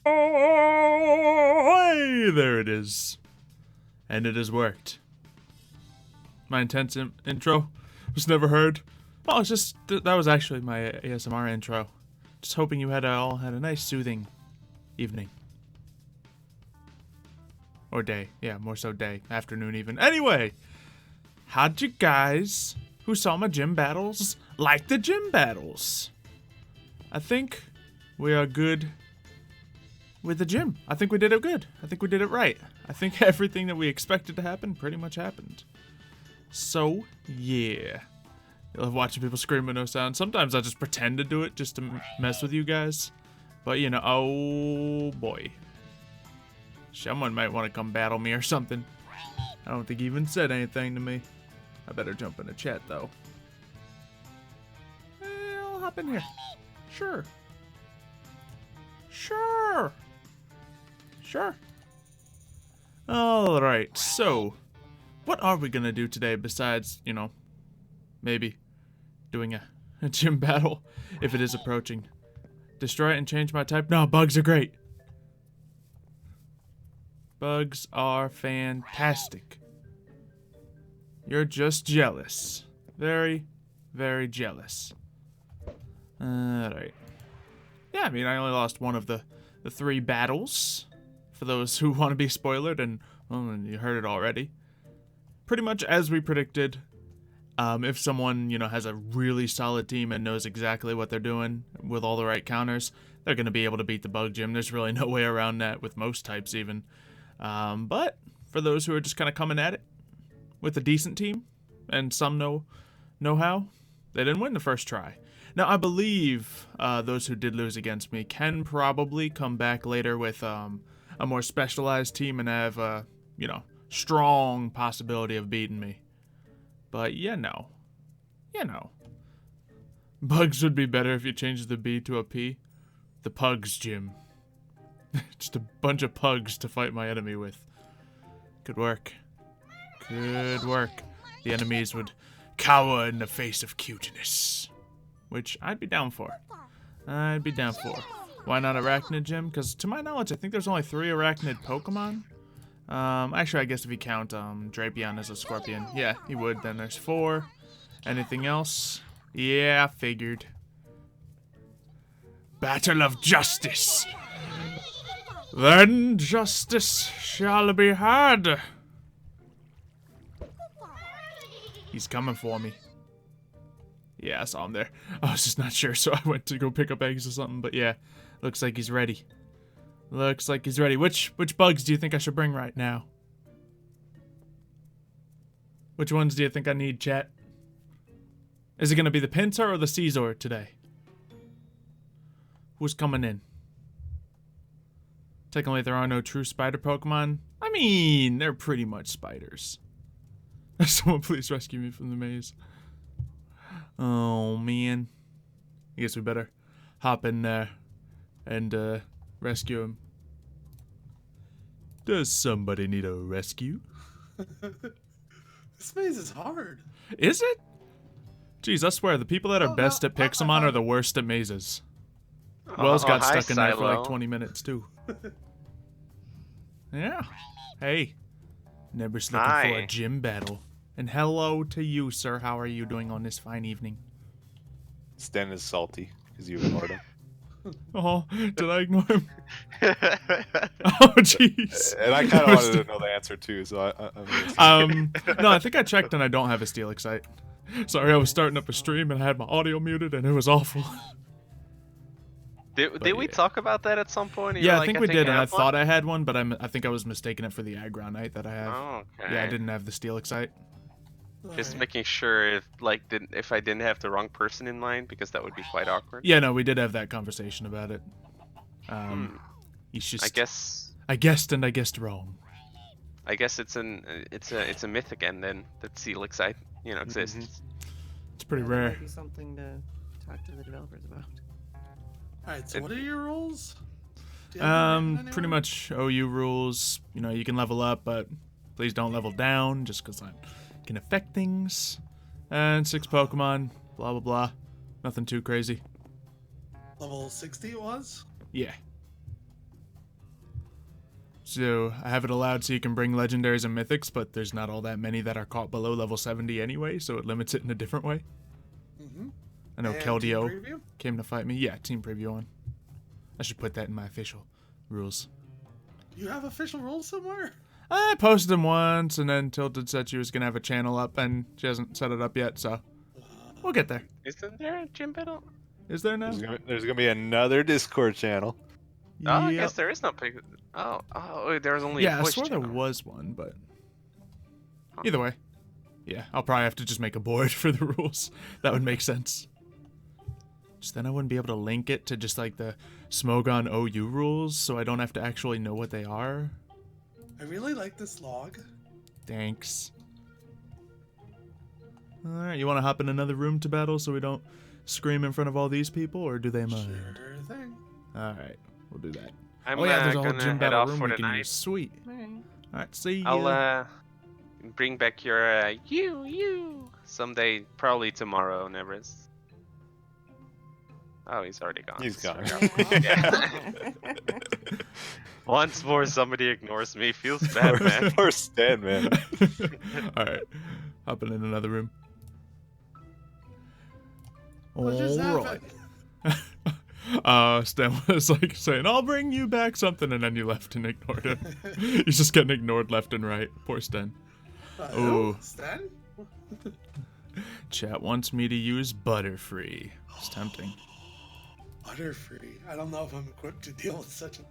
Hey, there it is. And it has worked. My intense intro was never heard. Well, it's just, that was actually my ASMR intro. Just hoping you all had a nice soothing evening. Or day. Yeah, more so day. Afternoon even. Anyway, how'd you guys who saw my gym battles like the gym battles? I think we are good with the gym. I think we did it good. I think we did it right. I think everything that we expected to happen pretty much happened. So, yeah. I love watching people scream with no sound. Sometimes I just pretend to do it just to mess with you guys. But, you know, oh boy. Someone might want to come battle me or something. I don't think he even said anything to me. I better jump in the chat, though. I'll hop in here. Sure. Sure. Sure. Alright, so what are we gonna do today besides, you know, maybe doing a gym battle if it is approaching? Destroy it and change my type? No, bugs are great. Bugs are fantastic. You're just jealous. Very, very jealous. Alright. Yeah, I mean, I only lost one of the 3 battles. For those who want to be spoiled, and well, you heard it already. Pretty much as we predicted, if someone, you know, has a really solid team and knows exactly what they're doing with all the right counters, they're going to be able to beat the bug gym. There's really no way around that with most types even. But for those who are just kind of coming at it with a decent team and some know-how, they didn't win the first try. Now, I believe those who did lose against me can probably come back later with a more specialized team and have a, you know, strong possibility of beating me. But, you know. Bugs would be better if you changed the B to a P. The Pugs Gym. Just a bunch of pugs to fight my enemy with. Good work. Good work. The enemies would cower in the face of cuteness. Which I'd be down for. I'd be down for. Why not Arachnid Gym? Because to my knowledge, I think there's only 3 Arachnid Pokemon. Actually, I guess if you count Drapion as a Scorpion. Yeah, he would. Then there's 4. Anything else? Yeah, figured. Battle of Justice. Then justice shall be had. He's coming for me. Yeah, I saw him there. I was just not sure, so I went to go pick up eggs or something. But yeah, looks like he's ready. Looks like he's ready. Which bugs do you think I should bring right now? Which ones do you think I need, chat? Is it going to be the Pinsir or the Caesar today? Who's coming in? Technically, there are no true spider Pokemon. I mean, they're pretty much spiders. Someone please rescue me from the maze. Oh, man. I guess we better hop in there and rescue him. Does somebody need a rescue? This maze is hard. Is it? Jeez, I swear, the people that are best at Pixelmon are the worst at mazes. Wells got stuck in there for like 20 minutes, too. Yeah. Hey. Never's looking for a gym battle. And hello to you, sir. How are you doing on this fine evening? Stan is salty because you ignored him. Oh, did I ignore him? Oh, jeez. And I kind of wanted to know the answer too, so no, I think I checked and I don't have a Steel Excite. Sorry, I was starting up a stream and I had my audio muted and it was awful. Did we talk about that at some point? Yeah, I think we did, and I thought I had one, but I think I was mistaking it for the Aggronite that I have. Oh, okay. Yeah, I didn't have the Steel Excite. Just making sure if I didn't have the wrong person in mind, because that would be quite awkward. Yeah, no, we did have that conversation about it. It's just I guessed and I guessed wrong. I guess it's a myth again then that Steel Excite exists. It's pretty rare. Might be something to talk to the developers about. Alright, so what are your rules? Pretty much OU rules. You know, you can level up, but please don't level down, just because that can affect things. And 6 Pokemon, blah blah blah. Nothing too crazy. Level 60 it was? Yeah. So I have it allowed so you can bring legendaries and mythics, but there's not all that many that are caught below level 70 anyway, so it limits it in a different way. Mm-hmm. I know And Keldeo team preview? came to fight me. Yeah, team preview on. I should put that in my official rules. You have official rules somewhere? I posted them once, and then Tilted said she was going to have a channel up, and she hasn't set it up yet, so we'll get there. Isn't there a gym battle? Is there now? There's gonna be another Discord channel. Oh, I Yep. guess there is no pig. Oh, there's only Yeah, a I voice swore there channel. was one, but either way. Yeah, I'll probably have to just make a board for the rules. That would make sense. Just then I wouldn't be able to link it to just like the Smogon OU rules, so I don't have to actually know what they are. I really like this log. Thanks. Alright, you want to hop in another room to battle so we don't scream in front of all these people, or do they mind? Sure thing. Alright, we'll do that. I'm Oh yeah, there's a whole gonna gym head battle off room for we the can night. use. Sweet. Alright. Alright, see ya. I'll bring back your you someday, probably tomorrow, Nevers. Oh, he's already gone. He's gone. Yeah. Once more, somebody ignores me. Feels bad, man. Poor Stan, man. Alright, hopping in another room. What just Alright. happened? Stan was like saying, I'll bring you back something, and then you left and ignored him. He's just getting ignored left and right. Poor Stan. Ooh. Stan? Chat wants me to use Butterfree. It's tempting. Butterfree. I don't know if I'm equipped to deal with such a...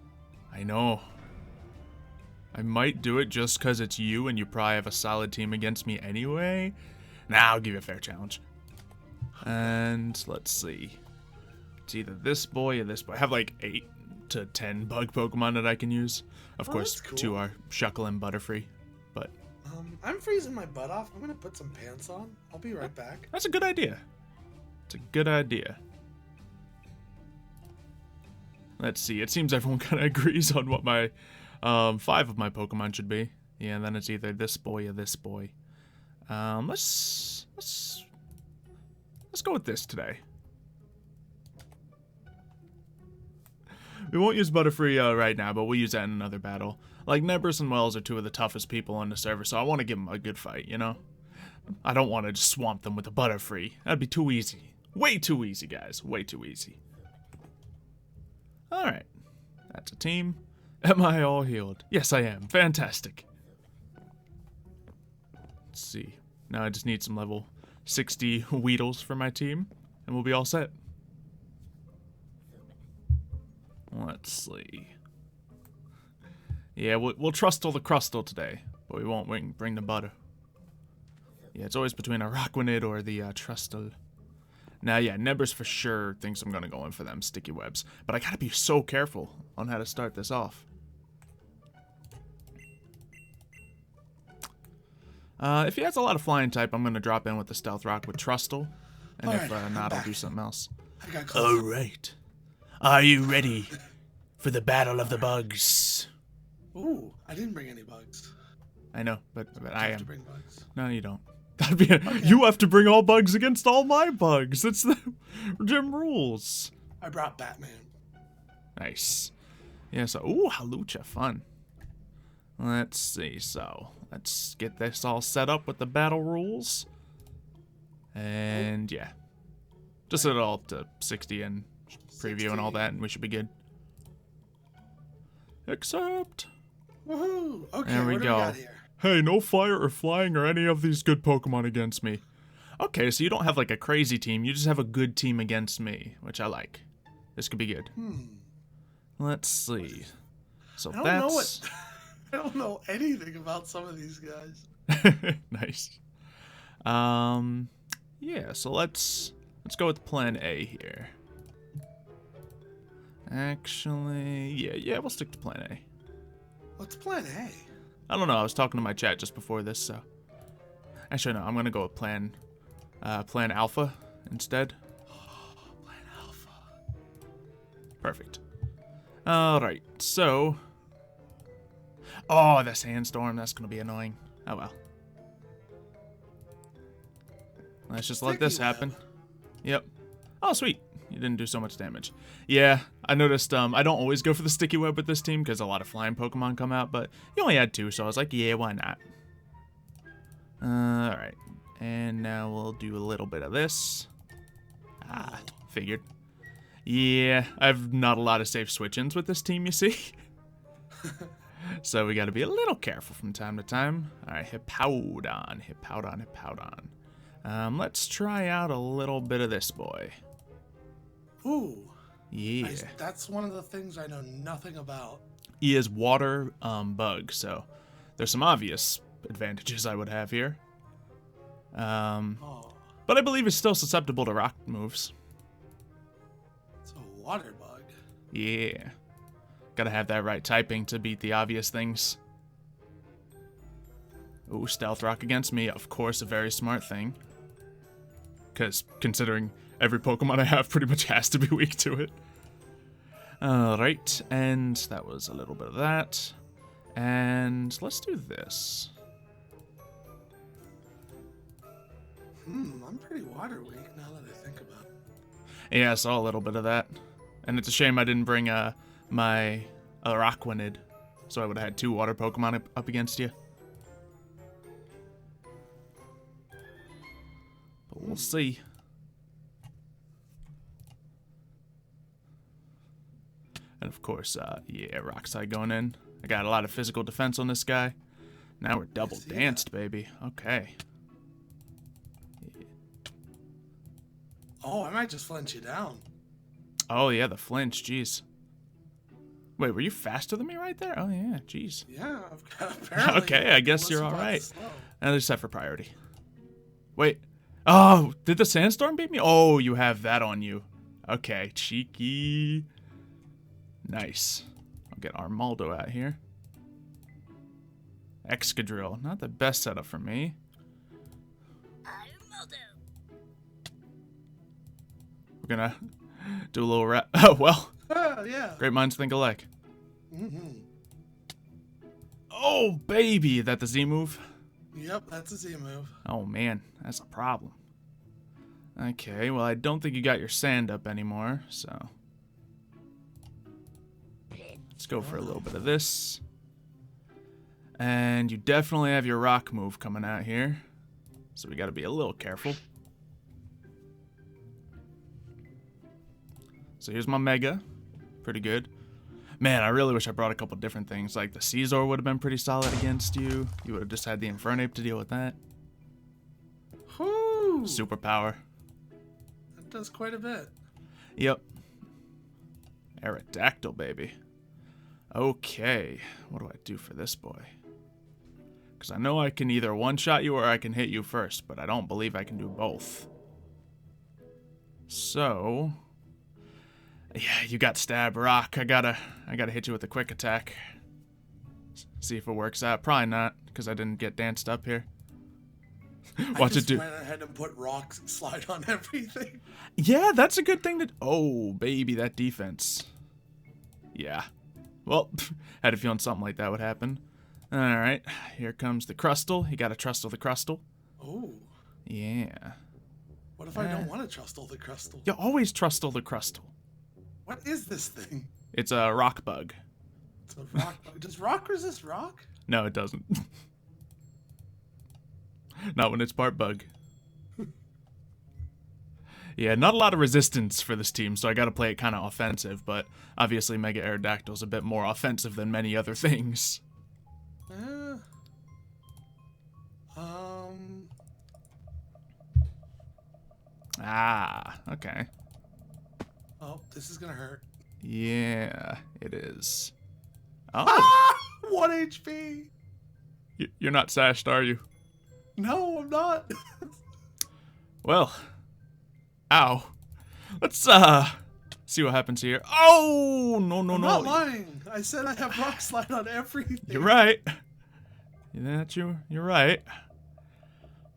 I know. I might do it just because it's you and you probably have a solid team against me anyway. Nah, I'll give you a fair challenge. And let's see. It's either this boy or this boy. I have like 8 to 10 bug Pokemon that I can use. Of Oh, course, that's cool. 2 are Shuckle and Butterfree. But I'm freezing my butt off. I'm gonna put some pants on. I'll be right back. that's a good idea. It's a good idea. Let's see. It seems everyone kind of agrees on what my 5 of my Pokemon should be. Yeah, and then it's either this boy or this boy. Let's go with this today. We won't use Butterfree right now, but we'll use that in another battle. Like, Nebris and Wells are 2 of the toughest people on the server, so I want to give them a good fight, you know? I don't want to just swamp them with a Butterfree. That'd be too easy. Way too easy, guys. Way too easy. Alright. That's a team. Am I all healed? Yes, I am. Fantastic. Let's see. Now I just need some level 60 Weedles for my team, and we'll be all set. Let's see. Yeah, we'll trustle the crustle today, but we won't bring the butter. Yeah, it's always between a Rockwanid or the Trustle. Now, yeah, Nebris for sure thinks I'm going to go in for them sticky webs, but I gotta be so careful on how to start this off. If he has a lot of flying type, I'm going to drop in with the Stealth Rock with Trustle, and Alright, if I'm not, I'll back. do something else. I got close. Alright. Are you ready for the Battle of the Bugs? Ooh, I didn't bring any bugs. I know, but I I have to am. bring bugs. No, you don't. That'd be you have to bring all bugs against all my bugs. That's the gym rules. I brought Batman. Nice. Yeah, so ooh, Halucha, fun. Let's see, so let's get this all set up with the battle rules. And yeah. Just set it all up to 60 and preview and all that, and we should be good. Except Woohoo! Okay, There we what do go. we got here? hey, no fire or flying or any of these good Pokemon against me. Okay, so you don't have like a crazy team, you just have a good team against me, which I like. This could be good. Let's see. So I don't that's know what. I don't know anything about some of these guys. nice. Yeah, so let's go with plan A here. Actually, yeah, we'll stick to plan A. What's plan A? I don't know, I was talking to my chat just before this, so. Actually, no, I'm gonna go with plan Alpha instead. Plan Alpha. Perfect. Alright, so. Oh, the sandstorm, that's gonna be annoying. Oh well. Let's just let this Sticky web. happen. Yep. Oh, sweet. You didn't do so much damage. Yeah, I noticed I don't always go for the sticky web with this team because a lot of flying Pokemon come out, but you only had 2, so I was like, yeah, why not? Alright. And now we'll do a little bit of this. Ah, figured. Yeah, I've not a lot of safe switch-ins with this team, you see? So we gotta be a little careful from time to time. Alright, Hippowdon, Hippowdon, Hippowdon. Let's try out a little bit of this boy. Ooh. Yeah. That's one of the things I know nothing about. He is water bug, so there's some obvious advantages I would have here. Oh, But I believe he's still susceptible to rock moves. it's a water bug. Yeah. Gotta have that right typing to beat the obvious things. Ooh, stealth rock against me. Of course, a very smart thing. Because considering every Pokemon I have pretty much has to be weak to it. Alright, and that was a little bit of that. And let's do this. I'm pretty water weak now that I think about it. Yeah, I saw a little bit of that. And it's a shame I didn't bring my Araquanid, so I would have had 2 water Pokemon up against you. But we'll see. And of course, yeah, Rock Slide going in. I got a lot of physical defense on this guy. Now we're double danced, baby. Okay. Oh, I might just flinch you down. Oh, yeah, the flinch, jeez. Wait, were you faster than me right there? Oh, yeah, jeez. Yeah, apparently. Okay, I guess you're Unless all you bought right. slow. And it's set for priority. Wait. Oh, did the sandstorm beat me? Oh, you have that on you. Okay, cheeky. Nice. I'll get Armaldo out here. Excadrill. Not the best setup for me. We're gonna do a little rap. Oh, well. Oh, yeah. Great minds think alike. Mm-hmm. Oh, baby. That the Z move? Yep, that's a Z move. Oh, man. That's a problem. Okay, well, I don't think you got your sand up anymore, so... Let's go for a little bit of this. And you definitely have your rock move coming out here. So we gotta be a little careful. So here's my Mega. Pretty good. Man, I really wish I brought a couple different things. Like the Caesar would have been pretty solid against you. You would have just had the Infernape to deal with that. Whoo! Superpower. That does quite a bit. Yep. Aerodactyl, baby. Okay. What do I do for this boy? Because I know I can either one-shot you or I can hit you first, but I don't believe I can do both. So... yeah, you got Stab Rock. I gotta hit you with a quick attack. See if it works out. Probably not, because I didn't get danced up here. Watch it do. I just went ahead and put Rock Slide on everything. Yeah, that's a good thing to... oh, baby, that defense. Yeah. Well, had a feeling something like that would happen. Alright, here comes the Crustle. You gotta Trustle the Crustle. Oh. Yeah. What if I don't want to Trustle the Crustle? You always Trustle the Crustle. What is this thing? It's a rock bug. It's a rock bug. Does rock resist rock? No, it doesn't. Not when it's part bug. Yeah, not a lot of resistance for this team, so I gotta play it kind of offensive, but obviously Mega Aerodactyl's a bit more offensive than many other things. Ah, okay. Oh, this is gonna hurt. Yeah, it is. Oh, Ah! 1 HP! you're not sashed, are you? No, I'm not. Well, ow. Let's, see what happens here. Oh, no, I'm not lying. I said I have Rock Slide on everything. You're right. You're right.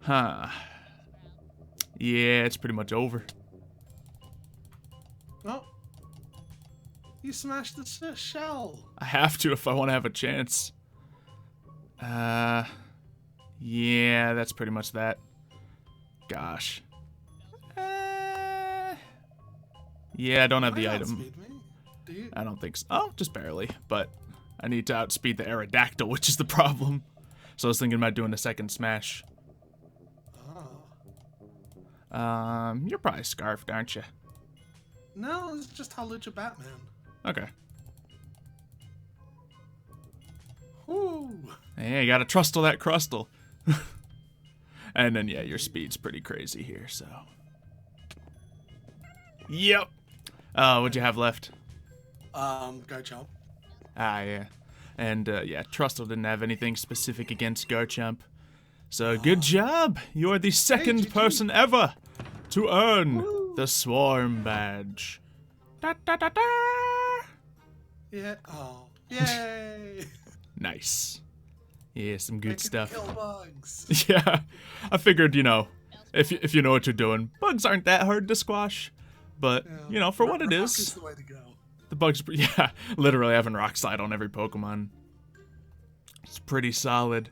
Huh. Yeah, it's pretty much over. Oh. You smashed the shell. I have to if I want to have a chance. Yeah, that's pretty much that. Gosh. Yeah, I don't have You the might item. outspeed me. Do you? I don't think so. Oh, just barely. But I need to outspeed the Aerodactyl, which is the problem. So I was thinking about doing a second smash. Oh. You're probably scarfed, aren't you? No, it's just Halucha Batman. Okay. Whoo! Hey, you gotta trustle that crustle. And then, yeah, your speed's pretty crazy here, so. Yep. What'd you have left? Garchomp. Ah, yeah. And, yeah, Trustle didn't have anything specific against Garchomp. So, good job! You're the second GG. person ever to earn Woo. the Swarm Badge. Da, da, da, da. Yeah. Oh. Yay! Nice. Yeah, some I good can stuff. Kill bugs. Yeah, I figured, you know, if you know what you're doing, bugs aren't that hard to squash. But, Yeah. you know, for what it Rock is, the way to go. the bugs, yeah, literally having Rock Slide on every Pokemon. It's pretty solid.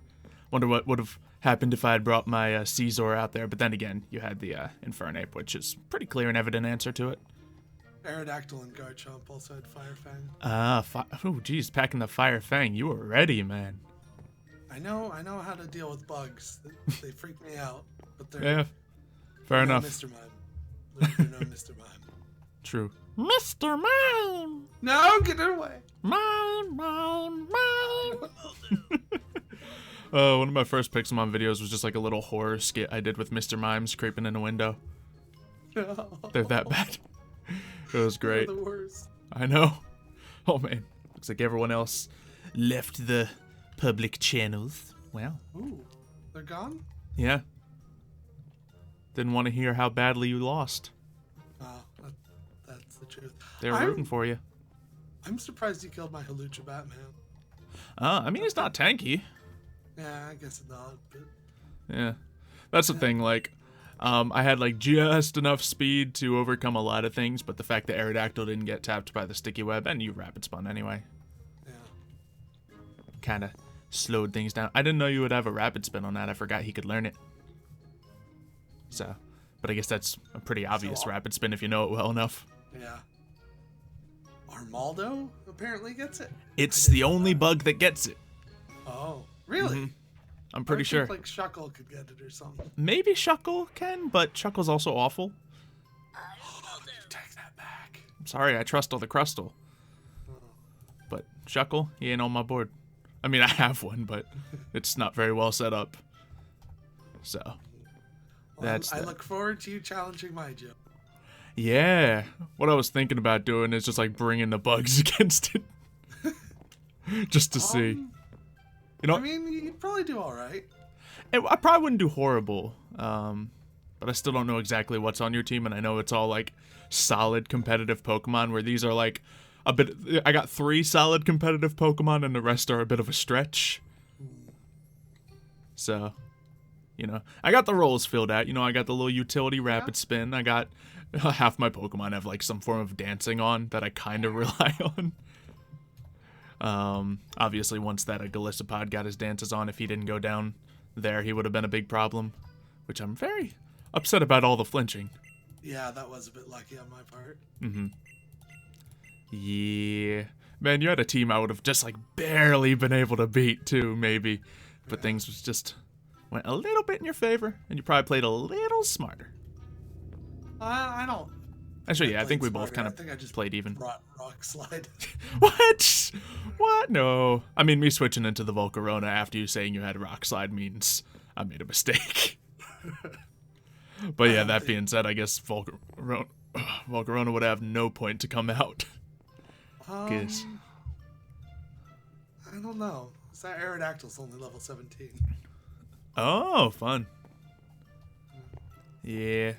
Wonder what would have happened if I had brought my Caesar out there. But then again, you had the Infernape, which is pretty clear and evident answer to it. Aerodactyl and Garchomp also had Fire Fang. Oh, geez, packing the Fire Fang. You were ready, man. I know how to deal with bugs. They freak me out, but they're Yeah, fair no enough. Mr. Mime. They're no Mr. Mime. True. Mr. Mime! No, get it away. Mime, mime, mime! One of my first Pixelmon videos was just like a little horror skit I did with Mr. Mimes creeping in a window. No. They're that bad. It was great. They're the worst. I know. Oh man. Looks like everyone else left the public channels. Well, Ooh, they're gone. yeah. Didn't want to hear how badly you lost. Oh, that's the truth. They were rooting for you. I'm surprised you killed my Halucha Batman. I mean, he's not tanky. Yeah, I guess not. But Yeah. That's the thing, like, I had, like, just enough speed to overcome a lot of things, but the fact that Aerodactyl didn't get tapped by the sticky web, and you rapid spun anyway, yeah. kind of slowed things down. I didn't know you would have a rapid spin on that. I forgot he could learn it. So, but I guess that's a pretty obvious rapid spin if you know it well enough. Yeah. Armaldo apparently gets it. It's I the didn't know only that. bug that gets it. Oh, really? Mhm. I'm I pretty would sure. think, like Shuckle could get it or something. Maybe Shuckle can, but Shuckle's also awful. Take that back. I'm sorry, I trust all the Crustle. Oh. But Shuckle, he ain't on my board. I mean, I have one, but it's not very well set up. So, Well, that's I the- look forward to you challenging my Joe. yeah. What I was thinking about doing is just like bringing the bugs against it. Just to see. You know, I mean, you'd probably do all right. I probably wouldn't do horrible. But I still don't know exactly what's on your team, and I know it's all like solid competitive Pokemon, where these are like a bit. I got 3 solid competitive Pokemon, and the rest are a bit of a stretch. So, you know, I got the roles filled out. You know, I got the little utility rapid spin. I got half my Pokemon have like some form of dancing on that I kind of rely on. Obviously, once that Galissapod got his dances on, if he didn't go down there, he would have been a big problem. Which I'm very upset about all the flinching. Yeah, that was a bit lucky on my part. Mm-hmm. Yeah. Man, you had a team I would have just like barely been able to beat too, maybe. But things was just went a little bit in your favor, and you probably played a little smarter. I don't. Actually, yeah, I think we played both smarter. kind I of think I just played even. brought Rock Slide. What? What? No. I mean, me switching into the Volcarona after you saying you had Rock Slide means I made a mistake. But yeah, that being said, I guess Volcarona would have no point to come out. Guess. I don't know. That Aerodactyl's only level 17. Oh, fun. Yeah.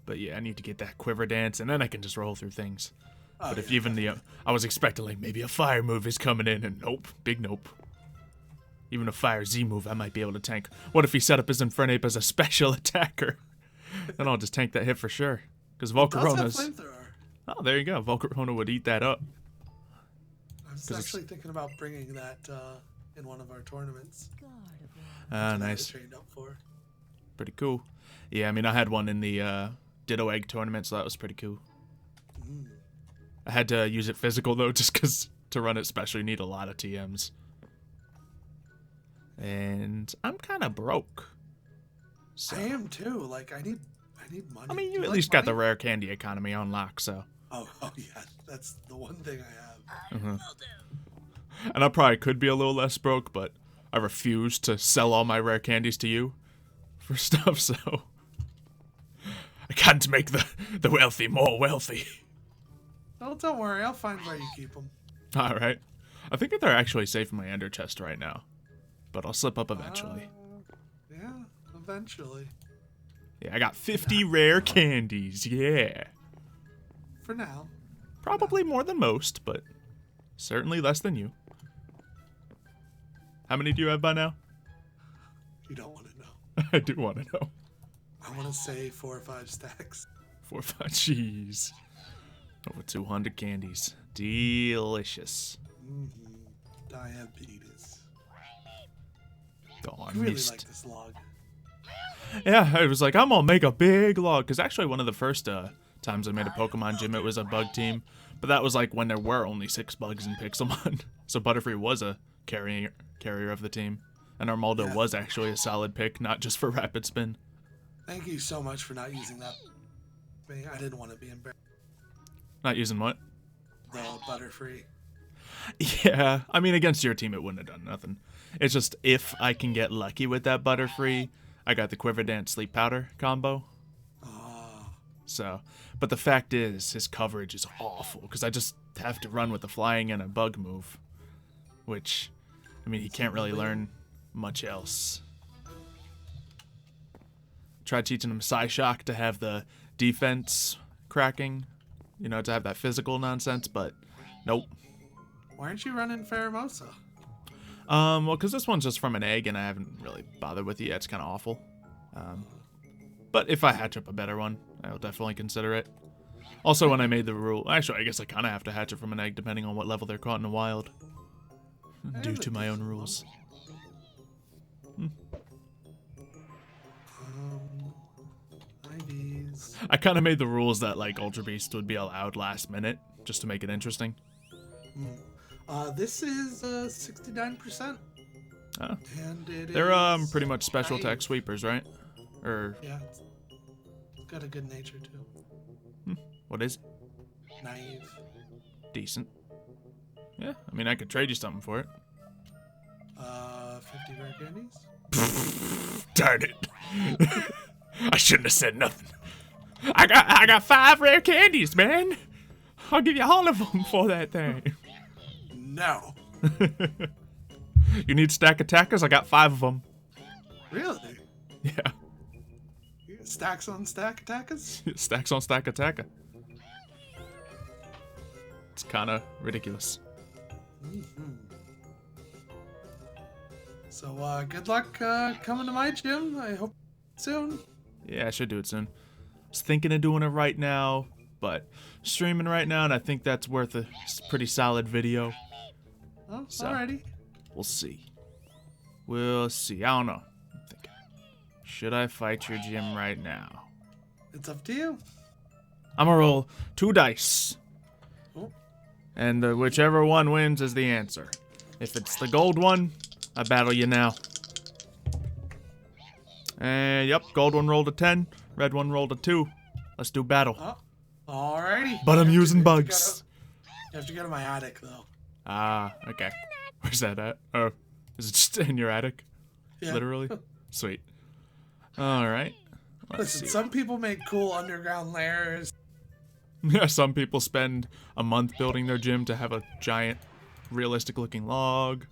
But yeah, I need to get that Quiver Dance, and then I can just roll through things. Oh, But if yeah, even the... I was expecting, like, maybe a Fire move is coming in, and nope. Big nope. Even a Fire Z move I might be able to tank. What if he set up his Infernape as a special attacker? Then I'll just tank that hit for sure. Because Does have Volcarona's... flamethrower. Oh, there you go. Volcarona would eat that up. I was 'Cause actually thinking about bringing that in one of our tournaments. Ah, that I nice. trained up for. Pretty cool. Yeah, I mean, I had one in the Ditto Egg tournament, so that was pretty cool. Mm. I had to use it physical, though, just because to run it special, you need a lot of TMs. And I'm kind of broke. So. I am too. Like, I need money. I mean, you Do at like least got the money? rare candy economy on lock, so. Oh yeah, that's the one thing I have. Mhm. And I probably could be a little less broke, but I refuse to sell all my rare candies to you for stuff, so. I can't make the wealthy more wealthy. Oh, don't worry. I'll find where you keep them. Alright. I think that they're actually safe in my ender chest right now. But I'll slip up eventually. Yeah, eventually. Yeah, I got 50 rare candies, yeah. For now. Probably more than most, but certainly less than you. How many do you have by now? You don't want to know. I do want to know. I want to say 4 or 5 stacks. 4 or 5 cheese. Over 200 candies. Delicious. Diabetes. Gone I really missed. like this log. Yeah, I was like, I'm gonna make a big log. Because actually, one of the first times I made a Pokemon gym, it was a bug team. But that was like when there were only 6 bugs in Pixelmon. So Butterfree was a carrier of the team. And Armaldo was actually a solid pick, not just for Rapid Spin. Thank you so much for not using that. I didn't want to be embarrassed. Not using what? The Butterfree. Yeah, I mean, against your team, it wouldn't have done nothing. It's just if I can get lucky with that Butterfree, I got the Quiver Dance Sleep Powder combo. Oh. So, but the fact is, his coverage is awful, because I just have to run with the flying and a bug move. Which, I mean, he can't really learn much else. Tried teaching him Psyshock to have the defense cracking, you know, to have that physical nonsense, but nope. Why aren't you running Pheromosa? Well, because this one's just from an egg, and I haven't really bothered with it yet. It's kind of awful. But if I hatch up a better one, I'll definitely consider it. Also, when I made the rule... Actually, I guess I kind of have to hatch it from an egg, depending on what level they're caught in the wild. Due to my own rules. IVs. I kind of made the rules that, like, Ultra Beast would be allowed last minute, just to make it interesting. This is 69%. Oh. And it They're is pretty much special naive. tech sweepers, right? Or Yeah, it's got a good nature too. what is it? Naive. Decent. Yeah, I mean, I could trade you something for it. 50 rare candies. Darn it. I shouldn't have said nothing. I got 5 rare candies, man. I'll give you all of them for that thing. No. You need stack attackers? I got 5 of them. Really? Yeah. Stacks on stack attackers? Stacks on stack attacker. It's kind of ridiculous. So, good luck coming to my gym. I hope soon. Yeah, I should do it soon. I was thinking of doing it right now, but streaming right now, and I think that's worth a pretty solid video. Oh, So. alrighty. We'll see. We'll see. I don't know. I'm thinking, should I fight your gym right now? It's up to you. I'm gonna roll 2 dice. Oh. And whichever one wins is the answer. If it's the gold one, I battle you now. And yep, gold one rolled a 10, red one rolled a 2. Let's do battle. Oh, alrighty. But I'm You have using to- you bugs. You have to go to my attic, though. Ah, okay. Where's that at? Oh, is it just in your attic? Yeah. Literally? Sweet. Alright. Let's Listen, see. some people make cool underground lairs. Yeah, some people spend a month building their gym to have a giant, realistic-looking log.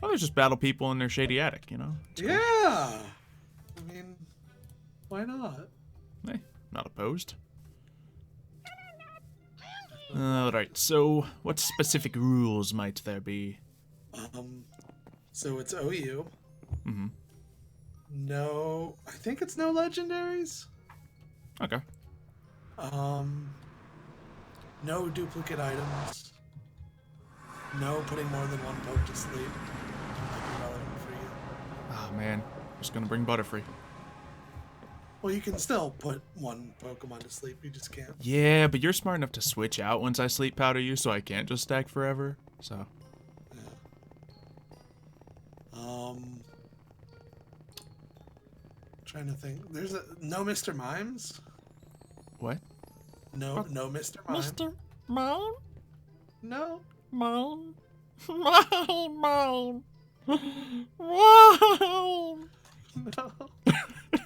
Others just battle people in their shady attic, you know? It's cool. Yeah. I mean, why not? Hey, not opposed. Alright, so what specific rules might there be? So it's OU. Mm-hmm. No, I think it's no legendaries. Okay. No duplicate items. No putting more than one poke to sleep. Might be relevant for you. Oh man, just gonna bring Butterfree. Well, you can still put one Pokemon to sleep. You just can't. Yeah, but you're smart enough to switch out once I sleep powder you, so I can't just stack forever. So. Trying to think. There's no Mr. Mimes. What? No Mr. Mime. Mr. Mime? No. Mime? Mime, mime. Mime. No.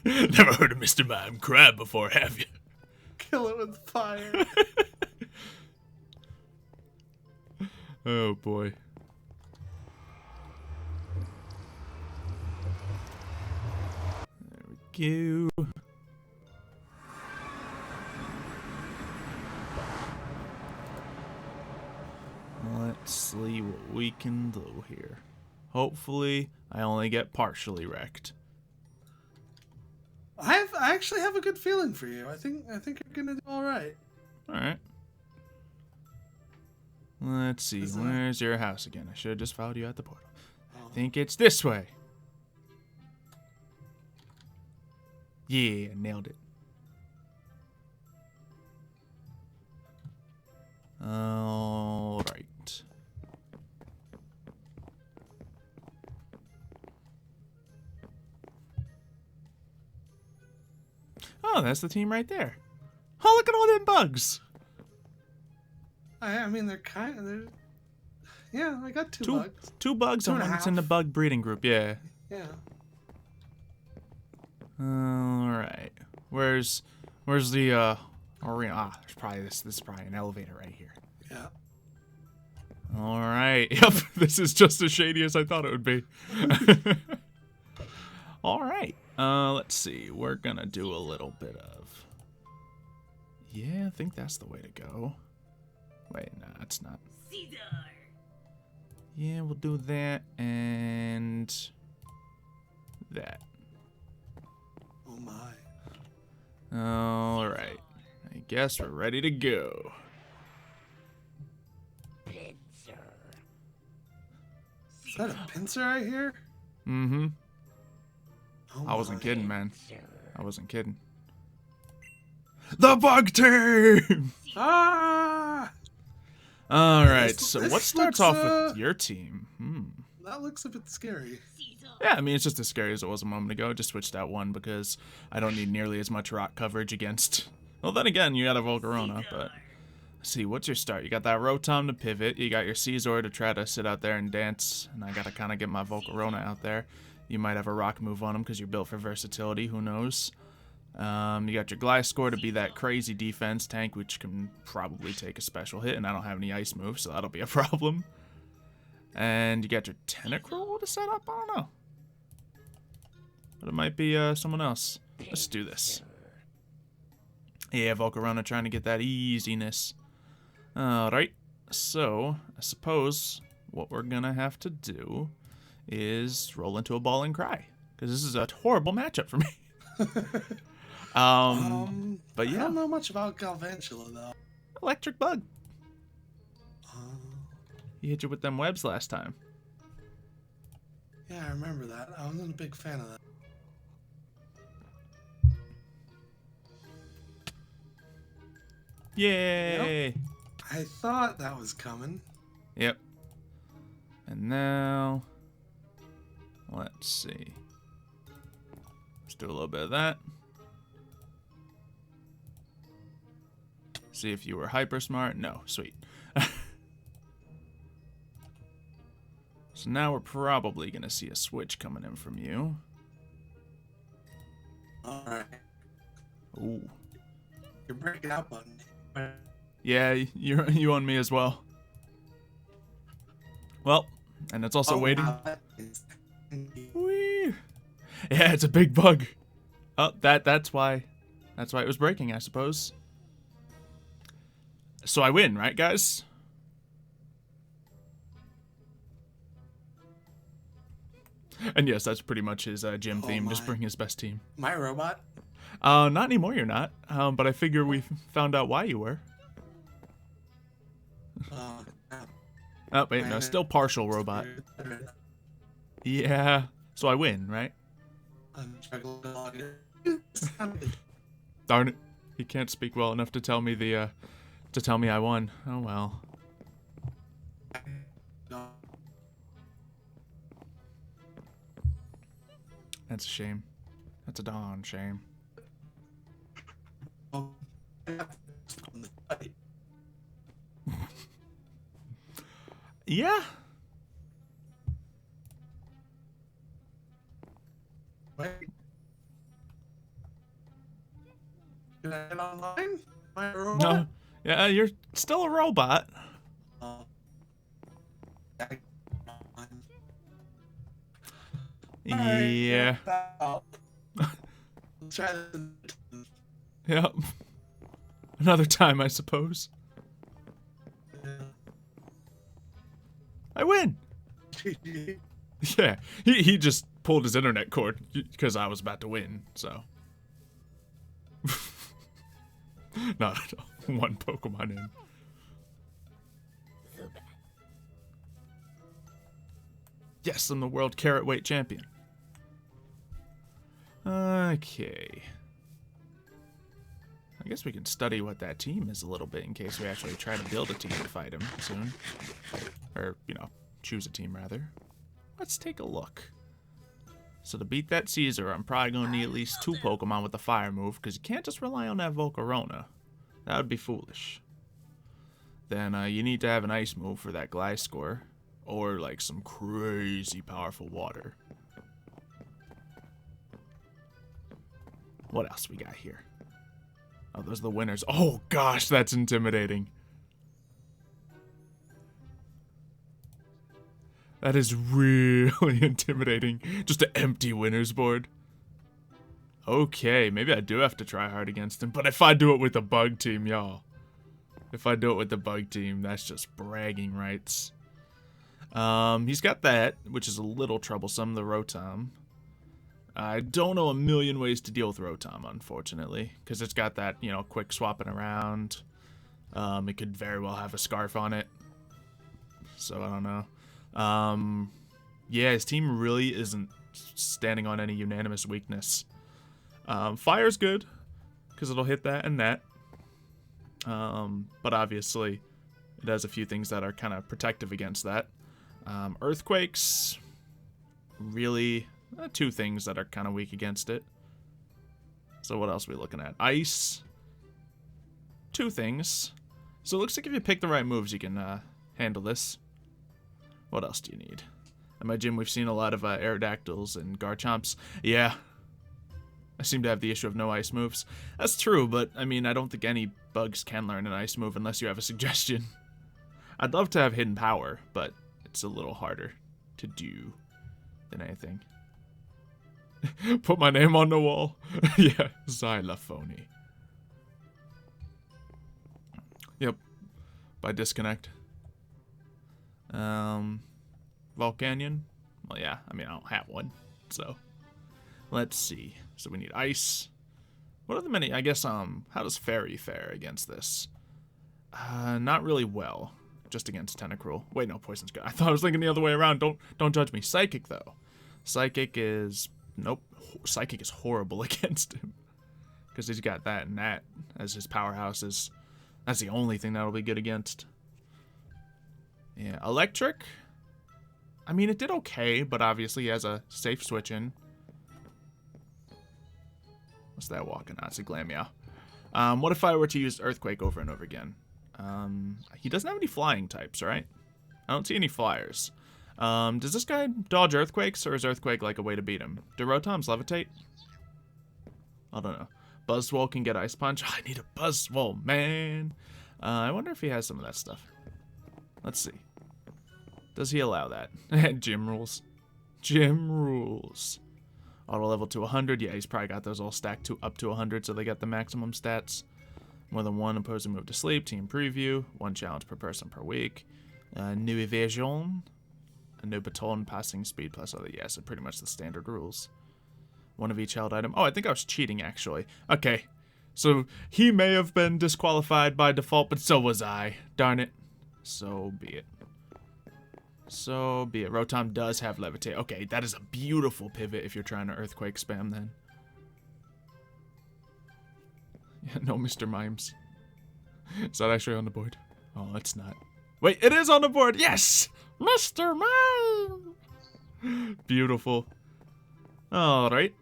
Never heard of Mr. Mime Crab before, have you? Kill it with fire. Oh boy. There we go. Let's see what we can do here. Hopefully, I only get partially wrecked. I actually have a good feeling for you. I think you're gonna do all right. All right. Let's see. Where's your house again? I should have just followed you at the portal. I think it's this way. Yeah, nailed it. All right. Oh, that's the team right there. Oh, look at all them bugs. I mean, they're kind of. Yeah, I got two bugs. Two bugs Two and and a one that's in the half. bug breeding group. Yeah. Yeah. All right. Where's the arena? Ah, there's probably this is probably an elevator right here. Yeah. All right. Yep. This is just as shady as I thought it would be. All right. Let's see. We're gonna do a little bit of. Yeah, I think that's the way to go. Wait, no, it's not. Yeah, we'll do that and that. Oh my. All right. I guess we're ready to go. Is that a pincer I hear? Mm-hmm. Oh I wasn't my. kidding, man. I wasn't kidding. The bug team! Ah! All right, This- so this what starts looks, off with your team? That looks a bit scary. Yeah, I mean, it's just as scary as it was a moment ago. I just switched out one because I don't need nearly as much rock coverage against... Well, then again, you got a Volcarona, but... Let's see, what's your start? You got that Rotom to pivot. You got your Caesar to try to sit out there and dance. And I got to kind of get my Volcarona out there. You might have a rock move on him because you're built for versatility. Who knows? You got your Gliscor to be that crazy defense tank, which can probably take a special hit. And I don't have any ice moves, so that'll be a problem. And you got your Tentacruel to set up? I don't know. But it might be someone else. Let's do this. Yeah, Volcarona trying to get that easiness. Alright, so I suppose what we're gonna have to do is roll into a ball and cry. Because this is a horrible matchup for me. But I yeah, don't know much about Galvantula though. electric bug. He hit you with them webs last time. Yeah, I remember that. I wasn't a big fan of that. Yay! I thought that was coming. Yep. And now, let's see. Let's do a little bit of that. See if you were hyper smart. No, sweet. So now we're probably going to see a switch coming in from you. Alright. Ooh. You're breaking up on me. Yeah, you on me as well. Well, and it's also waiting. Wow. Whee! Yeah, it's a big bug. Oh, that's why it was breaking, I suppose. So I win, right, guys? And yes, that's pretty much his gym Oh theme. Just my. bring his best team. My robot? Not anymore, you're not. But I figure we found out why you were. Oh, wait, no, still partial robot. Yeah. So I win, right? I'm struggling to log in. Darn it. He can't speak well enough to tell me I won. Oh well. That's a shame. That's a darn shame. Yeah. Wait. Can I get online? Am I a robot? No. Yeah, you're still a robot. Yeah. Let's try this. Yep. Another time, I suppose. I win. Yeah. He just pulled his internet cord because I was about to win, so. Not at all. One Pokemon in. Yes, I'm the world carrot weight champion. Okay. I guess we can study what that team is a little bit in case we actually try to build a team to fight him soon. Or, you know, choose a team rather. Let's take a look. So to beat that Caesar, I'm probably going to need at least 2 Pokemon with the fire move, because you can't just rely on that Volcarona. That would be foolish. Then you need to have an ice move for that Gliscor, or like some crazy powerful water. What else we got here? Oh, those are the winners. Oh gosh, that's intimidating. That is really intimidating. Just an empty winners board. Okay, maybe I do have to try hard against him. But if I do it with the bug team, y'all. If I do it with the bug team, that's just bragging rights. He's got that, which is a little troublesome, the Rotom. I don't know a million ways to deal with Rotom, unfortunately. Because it's got that, you know, quick swapping around. It could very well have a Scarf on it. So, I don't know. Yeah, his team really isn't standing on any unanimous weakness. Fire's good, because it'll hit that and that. But obviously, it has a few things that are kind of protective against that. Earthquakes, really, 2 things that are kind of weak against it. So what else are we looking at? Ice, 2 things. So it looks like if you pick the right moves, you can handle this. What else do you need? At my gym, we've seen a lot of Aerodactyls and Garchomps. Yeah. I seem to have the issue of no ice moves. That's true, but, I mean, I don't think any bugs can learn an ice move unless you have a suggestion. I'd love to have hidden power, but it's a little harder to do than anything. Put my name on the wall. Yeah, Xylophoney. Yep. By disconnect. Volcanion? Well, yeah, I mean, I don't have one, so. Let's see. So we need ice. What are the many? I guess, how does Fairy fare against this? Not really well. Just against Tentacruel. Wait, no, Poison's good. I thought I was thinking the other way around. Don't judge me. Psychic, though. Psychic is... Nope. Psychic is horrible against him. Because he's got that and that as his powerhouses. That's the only thing that'll be good against. Yeah, Electric. I mean, it did okay, but obviously he has a safe switch in. What's that walking on? It's a Glameow. What if I were to use Earthquake over and over again? He doesn't have any flying types, right? I don't see any flyers. Does this guy dodge Earthquakes, or is Earthquake like a way to beat him? Do Rotoms levitate? I don't know. Buzzwole can get Ice Punch. Oh, I need a Buzzwole, man. I wonder if he has some of that stuff. Let's see. Does he allow that? Gym rules. Gym rules. Auto level to 100. Yeah, he's probably got those all stacked to up to 100, so they got the maximum stats. More than one opposing move to sleep. Team preview. 1 challenge per person per week. New evasion. A new baton, passing speed plus other. Yeah, so pretty much the standard rules. 1 of each held item. Oh, I think I was cheating, actually. Okay. So, he may have been disqualified by default, but so was I. Darn it. So be it. So be it. Rotom does have Levitate. Okay, that is a beautiful pivot if you're trying to Earthquake spam then. No, Mr. Mimes. Is that actually on the board? Oh, it's not. Wait, it is on the board. Yes, Mr. Mime! beautiful. All right.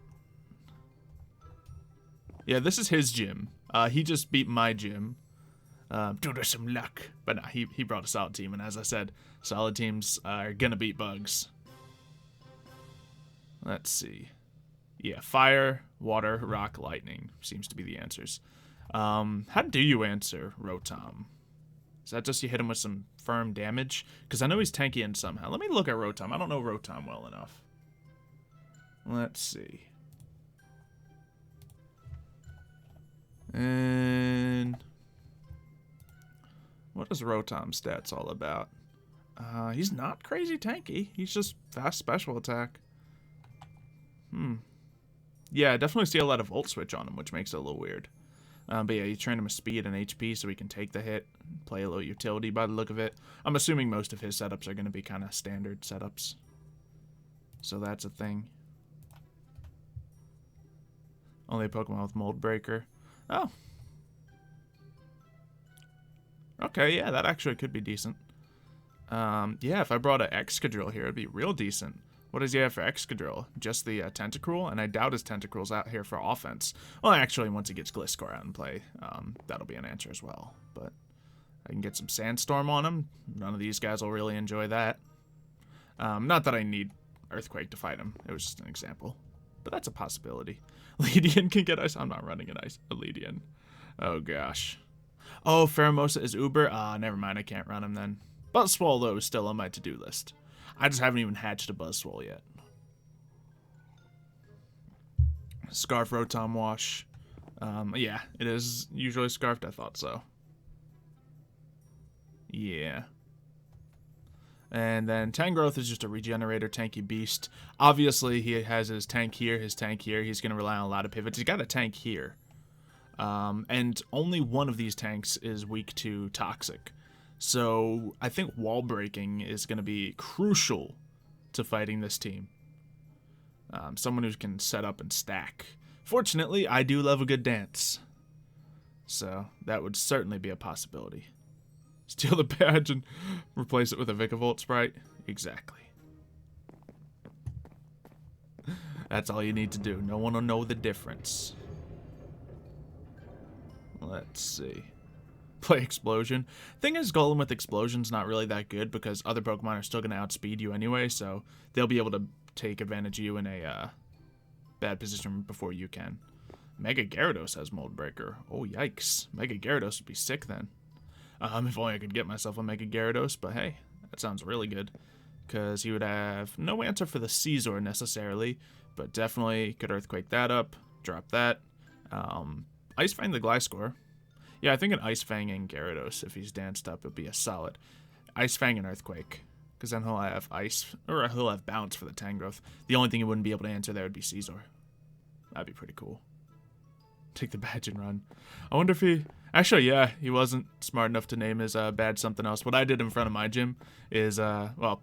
Yeah, this is his gym. He just beat my gym. Due to some luck. But no, he brought a solid team, and as I said, solid teams are gonna beat bugs. Let's see. Yeah, fire, water, rock, lightning seems to be the answers. How do you answer Rotom? Is that just you hit him with some firm damage? Because I know he's tanky in somehow. Let me look at Rotom. I don't know Rotom well enough. Let's see. And what is Rotom's stats all about? He's not crazy tanky. He's just fast special attack. Yeah, I definitely see a lot of Volt Switch on him, which makes it a little weird. But yeah, you train him with speed and HP so he can take the hit, play a little utility by the look of it. I'm assuming most of his setups are going to be kind of standard setups. So that's a thing. Only a Pokemon with Mold Breaker. Oh. Okay, yeah, that actually could be decent. Yeah, if I brought an Excadrill here, it'd be real decent. What does he have for Excadrill? Just the Tentacruel? And I doubt his Tentacruel's out here for offense. Well, actually, once he gets Gliscor out in play, that'll be an answer as well. But I can get some Sandstorm on him. None of these guys will really enjoy that. Not that I need Earthquake to fight him. It was just an example. But that's a possibility. Leedian can get Ice. I'm not running a Leedian. Oh, gosh. Oh, Pheromosa is Uber? Never mind. I can't run him then. Buzzwole, though, is still on my to-do list. I just haven't even hatched a Buzzwole yet. Scarf Rotom Wash. Yeah, it is usually Scarfed. I thought so. Yeah. And then Tangrowth is just a regenerator, tanky beast. Obviously, he has his tank here, his tank here. He's going to rely on a lot of pivots. He's got a tank here. And only one of these tanks is weak to Toxic. So I think wall breaking is going to be crucial to fighting this team. Someone who can set up and stack. Fortunately, I do love a good dance. So that would certainly be a possibility. Steal the badge and replace it with a Vikavolt sprite? Exactly. That's all you need to do. No one will know the difference. Let's see. Play Explosion. Thing is, Golem with Explosion's not really that good because other Pokemon are still going to outspeed you anyway, so they'll be able to take advantage of you in a bad position before you can. Mega Gyarados has Mold Breaker. Oh, yikes. Mega Gyarados would be sick then. If only I could get myself a Mega Gyarados, but hey, that sounds really good. Because he would have no answer for the Scizor necessarily, but definitely could Earthquake that up, drop that. Ice Fang the Gliscor. Yeah, I think an Ice Fang and Gyarados, if he's danced up, would be a solid. Ice Fang and Earthquake, because then he'll have Ice, or he'll have Bounce for the Tangrowth. The only thing he wouldn't be able to answer there would be Scizor. That'd be pretty cool. Take the badge and run. I wonder if he... Actually, yeah, he wasn't smart enough to name his badge something else. What I did in front of my gym is, well,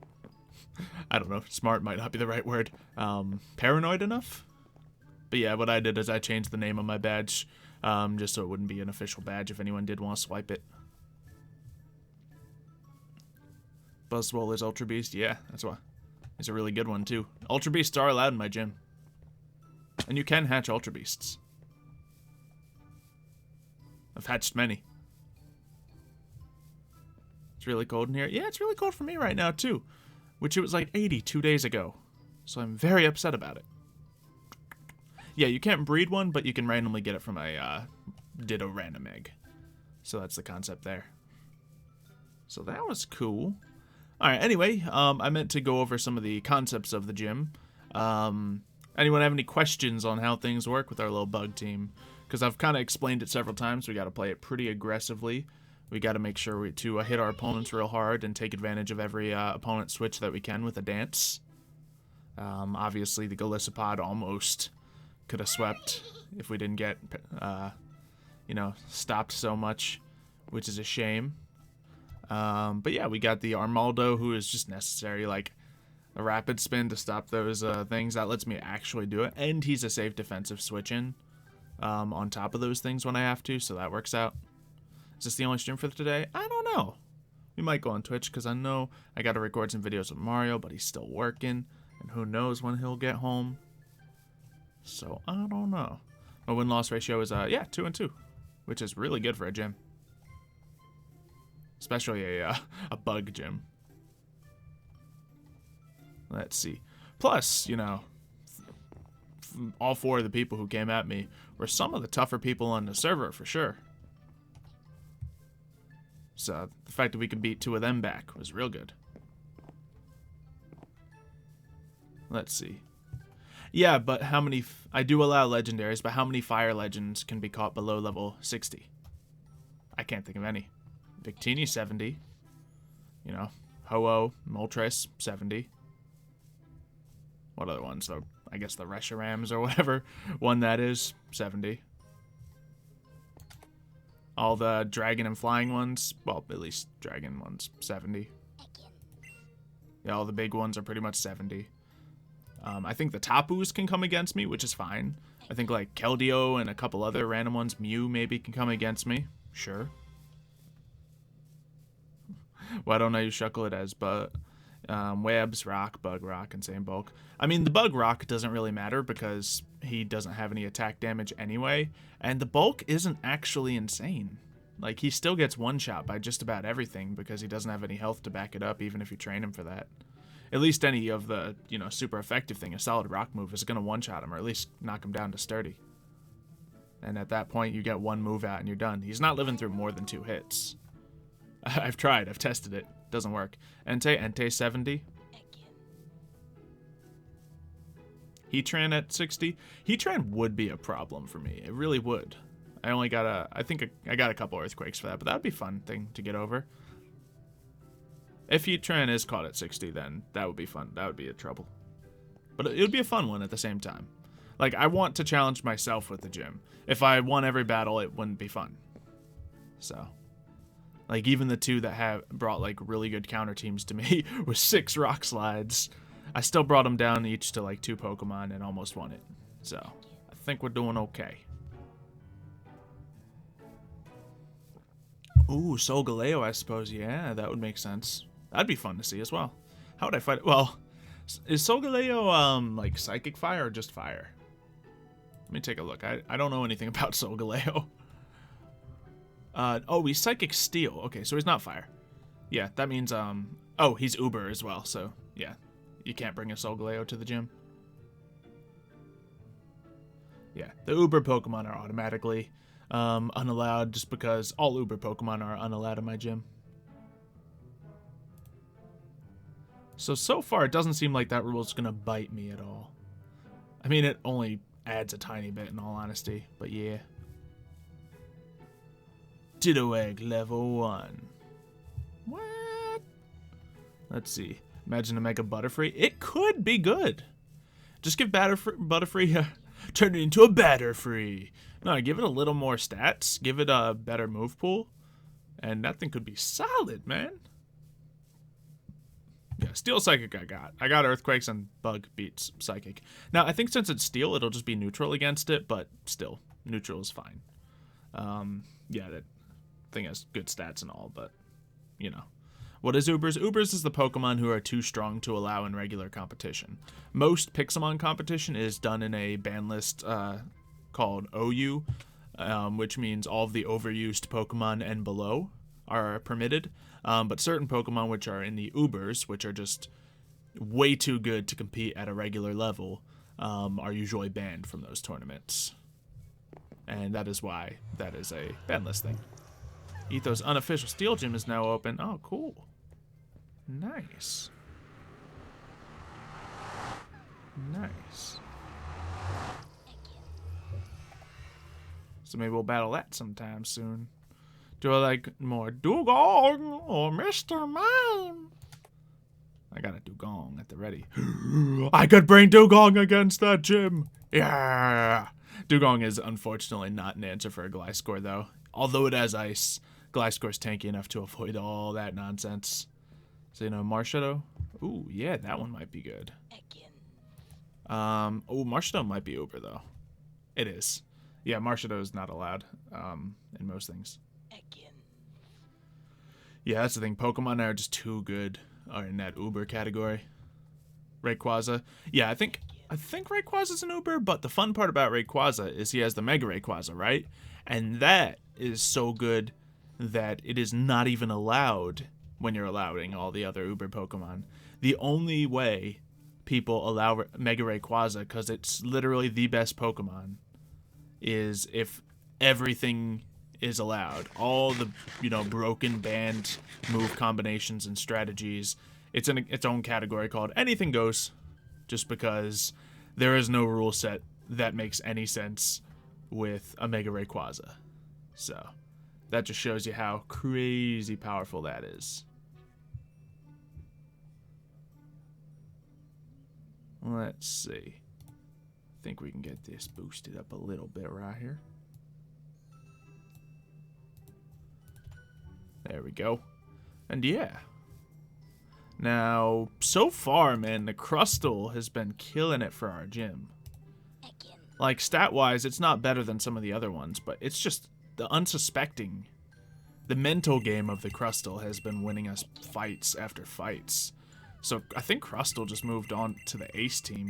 I don't know, smart might not be the right word. Paranoid enough? But yeah, what I did is I changed the name of my badge, just so it wouldn't be an official badge if anyone did want to swipe it. Buzzwole is Ultra Beast. Yeah, that's why. It's a really good one, too. Ultra Beasts are allowed in my gym. And you can hatch Ultra Beasts. I've hatched many. It's really cold in here. Yeah, it's really cold for me right now, too. Which it was like 80 2 days ago. So I'm very upset about it. Yeah, you can't breed one, but you can randomly get it from a Ditto random egg. So that's the concept there. So that was cool. Alright, anyway, I meant to go over some of the concepts of the gym. Anyone have any questions on how things work with our little bug team? Because I've kind of explained it several times. We got to play it pretty aggressively. We got to make sure to hit our opponents real hard and take advantage of every opponent switch that we can with a dance. Obviously, the Golisopod almost could have swept if we didn't get, stopped so much, which is a shame. But yeah, we got the Armaldo, who is just necessary, like a rapid spin to stop those things. That lets me actually do it. And he's a safe defensive switch in. on top of those things when I have to, so that works out. Is this the only stream for today? I don't know. We might go on Twitch because I know I got to record some videos with Mario, but he's still working, and who knows when he'll get home. So I don't know. My win-loss ratio is 2-2, which is really good for a gym, especially a bug gym. Let's see. Plus, you know, all 4 of the people who came at me were some of the tougher people on the server for sure. So the fact that we could beat 2 of them back was real good. Let's see. Yeah, but how many... I do allow legendaries, but how many fire legends can be caught below level 60? I can't think of any. Victini, 70. You know, Ho-Oh, Moltres, 70. What other ones, though? I guess the Reshiram's or whatever one that is, 70. All the dragon and flying ones, well, at least dragon ones, 70. Yeah, all the big ones are pretty much 70. I think the Tapus can come against me, which is fine. I think like Keldeo and a couple other random ones, Mew maybe, can come against me. Sure. Why don't I use Shuckle it as Webs, Rock, Bug Rock, and Same Bulk? I mean, the Bug Rock doesn't really matter because he doesn't have any attack damage anyway, and the Bulk isn't actually insane. Like, he still gets one-shot by just about everything because he doesn't have any health to back it up, even if you train him for that. At least any of the, you know, super effective thing, a solid rock move, is going to one-shot him, or at least knock him down to sturdy. And at that point, you get one move out and you're done. He's not living through more than 2 hits. I've tried, I've tested it. Doesn't work. Entei 70. Heatran at 60. Heatran would be a problem for me. It really would. I only got I think I got a couple Earthquakes for that, but that'd be a fun thing to get over. If Heatran is caught at 60, then that would be fun. That would be a trouble. But it would be a fun one at the same time. Like, I want to challenge myself with the gym. If I won every battle, it wouldn't be fun. So, like, even the 2 that have brought, like, really good counter teams to me with 6 rock slides, I still brought them down each to, like, 2 Pokemon and almost won it. So, I think we're doing okay. Ooh, Solgaleo, I suppose. Yeah, that would make sense. That'd be fun to see as well. How would I fight it? Well, is Solgaleo, like, Psychic Fire or just Fire? Let me take a look. I don't know anything about Solgaleo. Oh, he's Psychic Steel. Okay, so he's not Fire. Yeah, that means, oh, he's Uber as well, so, yeah. You can't bring a Solgaleo to the gym. Yeah, the Uber Pokemon are automatically unallowed just because all Uber Pokemon are unallowed in my gym. So far, it doesn't seem like that rule is going to bite me at all. I mean, it only adds a tiny bit, in all honesty, but yeah. Ditto Egg level 1. What? Let's see. Imagine a Mega Butterfree. It could be good. Just give Butterfree, turn it into a Batterfree. No, give it a little more stats. Give it a better move pool. And that thing could be solid, man. Yeah, Steel Psychic I got. I got Earthquakes and Bug beats Psychic. Now, I think since it's Steel, it'll just be neutral against it, but still, neutral is fine. Yeah, that thing has good stats and all, but, you know. What is Ubers? Ubers is the Pokemon who are too strong to allow in regular competition. Most Pixelmon competition is done in a ban list called OU, which means all of the overused Pokemon and below are permitted. But certain Pokemon which are in the Ubers, which are just way too good to compete at a regular level, are usually banned from those tournaments. And that is why that is a ban list thing. Ethos unofficial Steel Gym is now open. Oh, cool. Nice. Nice. So maybe we'll battle that sometime soon. Do I like more Dugong or Mr. Mime? I got a Dugong at the ready. I could bring Dugong against that gym. Yeah. Dugong is unfortunately not an answer for a Gliscor, though. Although it has ice, Gliscor's tanky enough to avoid all that nonsense. So, you know, Marshadow? Ooh, yeah, that one might be good. Oh, Marshadow might be Uber, though. It is. Yeah, Marshadow is not allowed in most things. Yeah, that's the thing. Pokemon are just too good in that Uber category. Rayquaza. Yeah, I think Rayquaza's an Uber, but the fun part about Rayquaza is he has the Mega Rayquaza, right? And that is so good that it is not even allowed when you're allowing all the other Uber Pokemon. The only way people allow Mega Rayquaza, because it's literally the best Pokemon, is if everything is allowed. All the, broken band move combinations and strategies. It's in its own category called Anything Goes, just because there is no rule set that makes any sense with a Mega Rayquaza. So, that just shows you how crazy powerful that is. Let's see. I think we can get this boosted up a little bit right here. There we go. And yeah. Now, so far, man, the Crustle has been killing it for our gym. Like, stat-wise, it's not better than some of the other ones, but it's just the unsuspecting. The mental game of the Crustle has been winning us fights after fights. So, I think Crustle just moved on to the Ace team,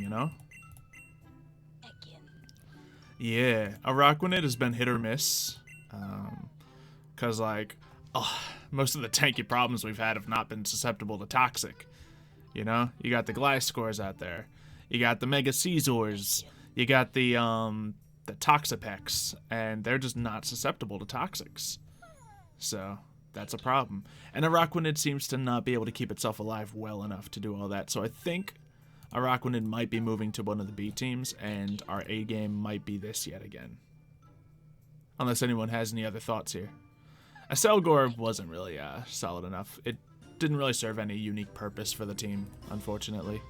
Yeah, Araquanid has been hit or miss. Because, most of the tanky problems we've had have not been susceptible to Toxic. You got the Gliscors out there. You got the Mega Caesars. You got the Toxapex. And they're just not susceptible to Toxics. So, that's a problem. And Araquanid seems to not be able to keep itself alive well enough to do all that. So I think Araquanid might be moving to one of the B teams, and our A game might be this yet again. Unless anyone has any other thoughts here. A Selgor wasn't really solid enough. It didn't really serve any unique purpose for the team, unfortunately.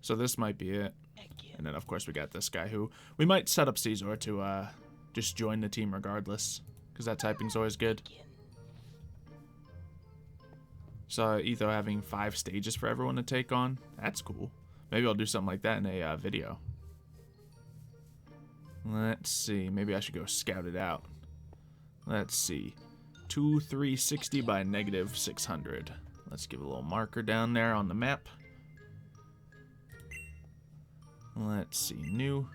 So this might be it. And then, of course, we got this guy who... We might set up Caesar to just join the team regardless, because that typing's always good. So Etho having 5 stages for everyone to take on. That's cool. Maybe I'll do something like that in a video. Let's see. Maybe I should go scout it out. Let's see. 2360 by negative 600. Let's give a little marker down there on the map. Let's see. New.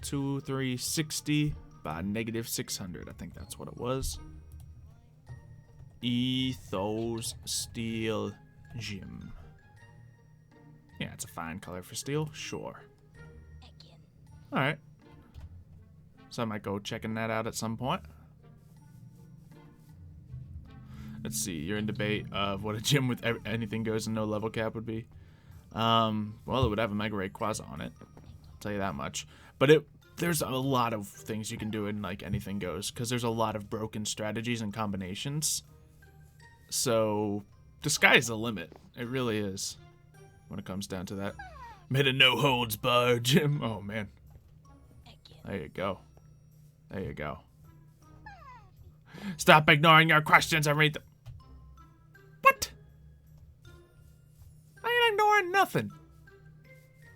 2360 by negative 600. I think that's what it was. Ethos Steel Gym. Yeah, it's a fine color for steel. Sure. Alright. So I might go checking that out at some point. Let's see. You're in debate of what a gym with anything goes and no level cap would be. Well, it would have a Mega Rayquaza on it. I'll tell you that much. But there's a lot of things you can do in like anything goes, because there's a lot of broken strategies and combinations. So the sky's the limit. It really is when it comes down to that. Made a no holds bar gym. Oh man. There you go. There you go. Stop ignoring your questions and read them. What? I ain't ignoring nothing.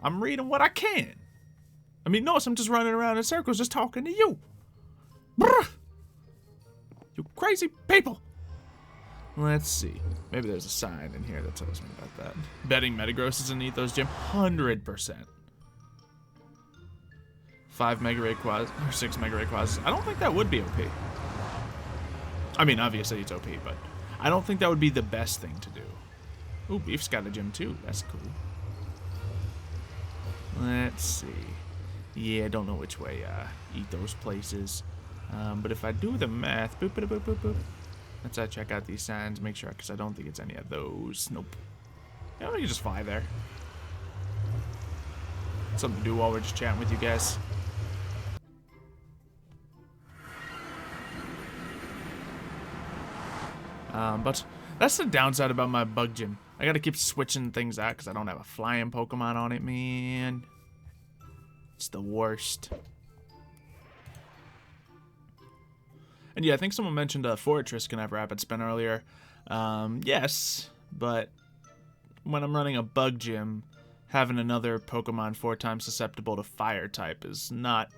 I'm reading what I can. I mean, notice I'm just running around in circles just talking to you. Brr. You crazy people. Let's see. Maybe there's a sign in here that tells me about that. Betting Metagross is in Ethos Gym. 100%. 5 Mega Rayquazas, or 6 Mega Rayquazas. I don't think that would be OP. I mean, obviously it's OP, but I don't think that would be the best thing to do. Ooh, Beef's got a gym too. That's cool. Let's see. Yeah, I don't know which way Ethos places. But if I do the math, boop, boop, boop, boop, boop. Let's check out these signs, make sure, because I don't think it's any of those. Nope. Yeah, we can just fly there. Something to do while we're just chatting with you guys. But that's the downside about my bug gym. I gotta keep switching things out because I don't have a flying Pokemon on it, man. It's the worst. And yeah, I think someone mentioned Fortress can have Rapid Spin earlier. Yes, but when I'm running a bug gym, having another Pokemon 4 times susceptible to fire type is not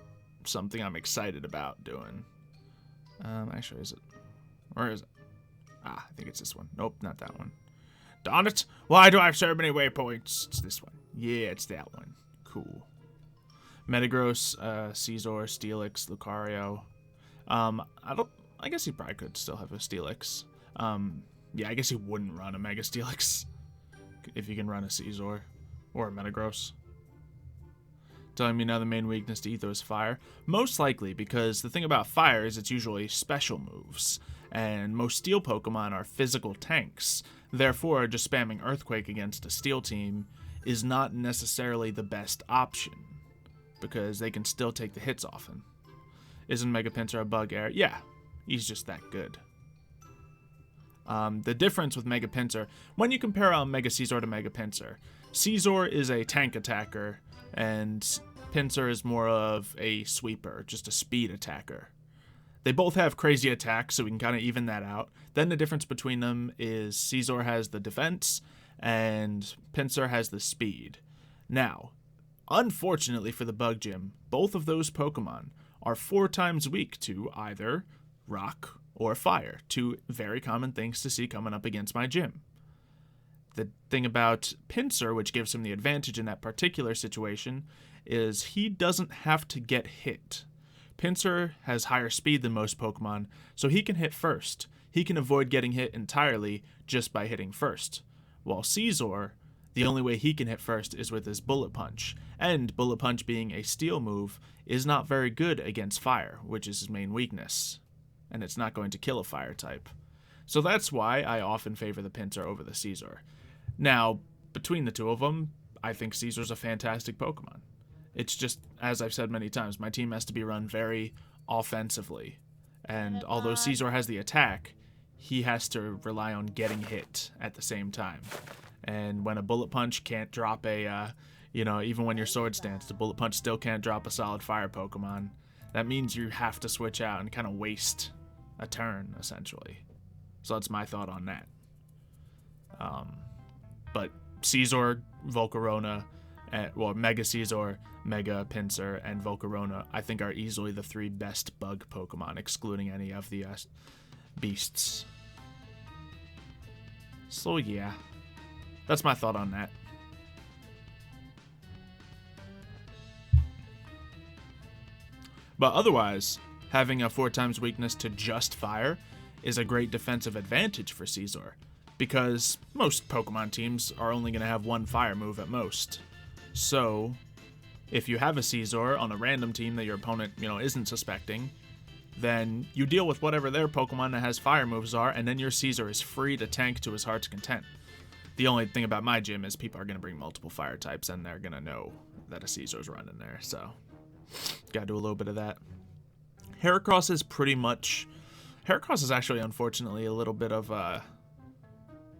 something I'm excited about doing. Actually, is it? Or is it? Ah, I think it's this one. Nope, not that one. Darn it! Why do I have so many waypoints? It's this one. Yeah, it's that one. Cool. Metagross, Scizor, Steelix, Lucario. I guess he probably could still have a Steelix. Yeah, I guess he wouldn't run a Mega Steelix if you can run a Scizor or a Metagross. Telling me now the main weakness to Etho is fire. Most likely, because the thing about fire is it's usually special moves, and most steel Pokemon are physical tanks. Therefore, just spamming Earthquake against a steel team is not necessarily the best option, because they can still take the hits often. Isn't Mega Pinsir a bug error? Yeah, he's just that good. The difference with Mega Pinsir, when you compare Mega Scizor to Mega Pinsir, Scizor is a tank attacker, and Pinsir is more of a sweeper, just a speed attacker. They both have crazy attacks, so we can kind of even that out. Then the difference between them is Scizor has the defense, and Pinsir has the speed. Now, unfortunately for the Bug Gym, both of those Pokemon are 4 times weak to either rock or fire, 2 very common things to see coming up against my gym. The thing about Pinsir, which gives him the advantage in that particular situation, is he doesn't have to get hit. Pinsir has higher speed than most Pokemon, so he can hit first. He can avoid getting hit entirely just by hitting first. While Scizor, the only way he can hit first is with his Bullet Punch, and Bullet Punch being a steel move is not very good against fire, which is his main weakness, and it's not going to kill a fire type. So that's why I often favor the Pinsir over the Scizor. Now, between the two of them, I think Caesar's a fantastic Pokemon. It's just, as I've said many times, my team has to be run very offensively. And although Caesar has the attack, he has to rely on getting hit at the same time. And when a Bullet Punch can't drop a, even when your Sword Stance, the Bullet Punch still can't drop a solid fire Pokemon. That means you have to switch out and kind of waste a turn, essentially. So that's my thought on that. But Scizor, Volcarona, Mega Scizor, Mega Pinsir, and Volcarona, I think are easily the 3 best bug Pokemon, excluding any of the beasts. So yeah, that's my thought on that. But otherwise, having a 4 times weakness to just fire is a great defensive advantage for Scizor, because most Pokemon teams are only going to have 1 fire move at most. So, if you have a Scizor on a random team that your opponent, isn't suspecting, then you deal with whatever their Pokemon that has fire moves are, and then your Scizor is free to tank to his heart's content. The only thing about my gym is people are going to bring multiple fire types, and they're going to know that a Scizor's running there, so gotta do a little bit of that. Heracross is actually, unfortunately, a little bit of,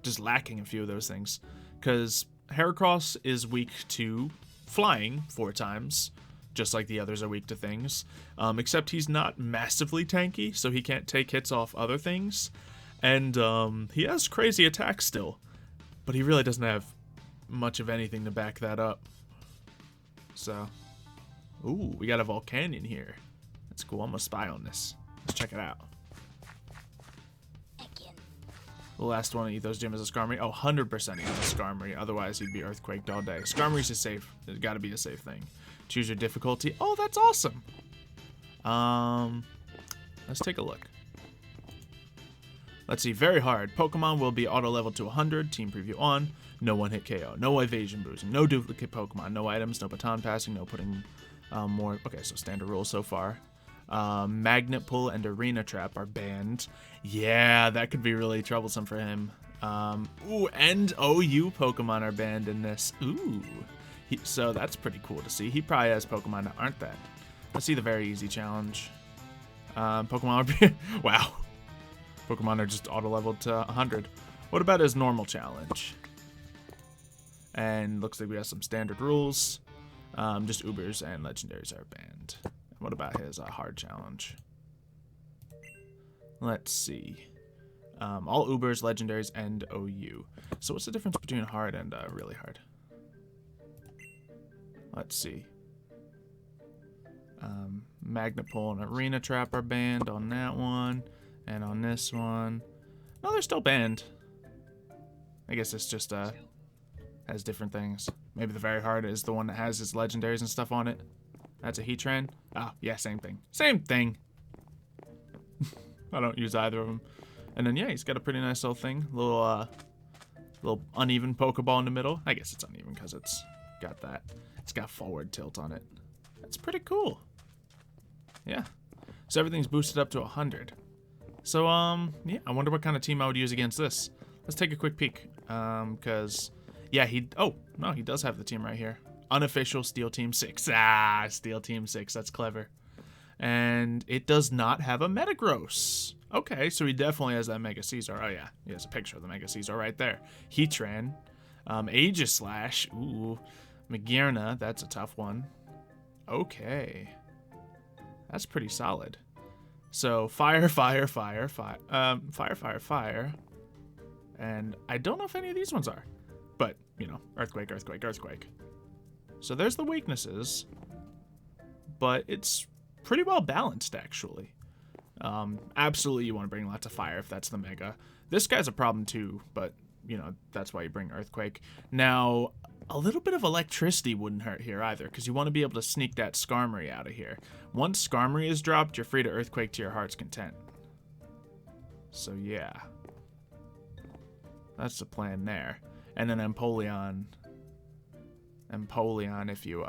just lacking a few of those things, because Heracross is weak to flying 4 times, just like the others are weak to things, except he's not massively tanky, so he can't take hits off other things, and he has crazy attacks still, but he really doesn't have much of anything to back that up. So, ooh, we got a Volcanion here. That's cool. I'm gonna spy on this. Let's check it out. The last one of Etho's gym is a Skarmory. Oh, 100% he's a Skarmory. Otherwise, he'd be Earthquaked all day. Skarmory's a safe. It's got to be a safe thing. Choose your difficulty. Oh, that's awesome. Let's take a look. Let's see. Very hard. Pokemon will be auto-leveled to 100. Team preview on. No one-hit KO. No evasion boosting. No duplicate Pokemon. No items. No baton passing. No putting more. Okay, so standard rules so far. Magnet Pull and Arena Trap are banned. Yeah, that could be really troublesome for him. Ooh, and OU Pokemon are banned in this. Ooh. So that's pretty cool to see. He probably has Pokemon that aren't that. Let's see the very easy challenge. Pokemon are... wow. Pokemon are just auto-leveled to 100. What about his normal challenge? And looks like we have some standard rules. Just Ubers and Legendaries are banned. What about his hard challenge? Let's see. All Ubers, Legendaries, and OU. So what's the difference between hard and really hard? Let's see. Magnapole and Arena Trap are banned on that one. And on this one. No, they're still banned. I guess it's just, has different things. Maybe the Very Hard is the one that has its legendaries and stuff on it. That's a Heatran. Oh, yeah, same thing. Same thing. I don't use either of them. And then, yeah, he's got a pretty nice little thing. Little uneven Pokeball in the middle. I guess it's uneven because it's got that. It's got forward tilt on it. That's pretty cool. Yeah. So everything's boosted up to 100. So, yeah, I wonder what kind of team I would use against this. Let's take a quick peek. Because, yeah, oh, no, he does have the team right here. Unofficial Steel Team 6. Ah, Steel Team 6. That's clever. And it does not have a Metagross. Okay, so he definitely has that Mega Caesar. Oh, yeah, he has a picture of the Mega Caesar right there. Heatran. Aegislash. Ooh. Magearna. That's a tough one. Okay. That's pretty solid. So, fire. And I don't know if any of these ones are. But, you know, earthquake. So there's the weaknesses. But it's pretty well balanced, actually. Absolutely you want to bring lots of fire if that's the Mega. This guy's a problem too, but, you know, that's why you bring Earthquake. Now, a little bit of electricity wouldn't hurt here either, because you want to be able to sneak that Skarmory out of here. Once Skarmory is dropped, you're free to Earthquake to your heart's content. So, yeah. That's the plan there. And then Empoleon, if you,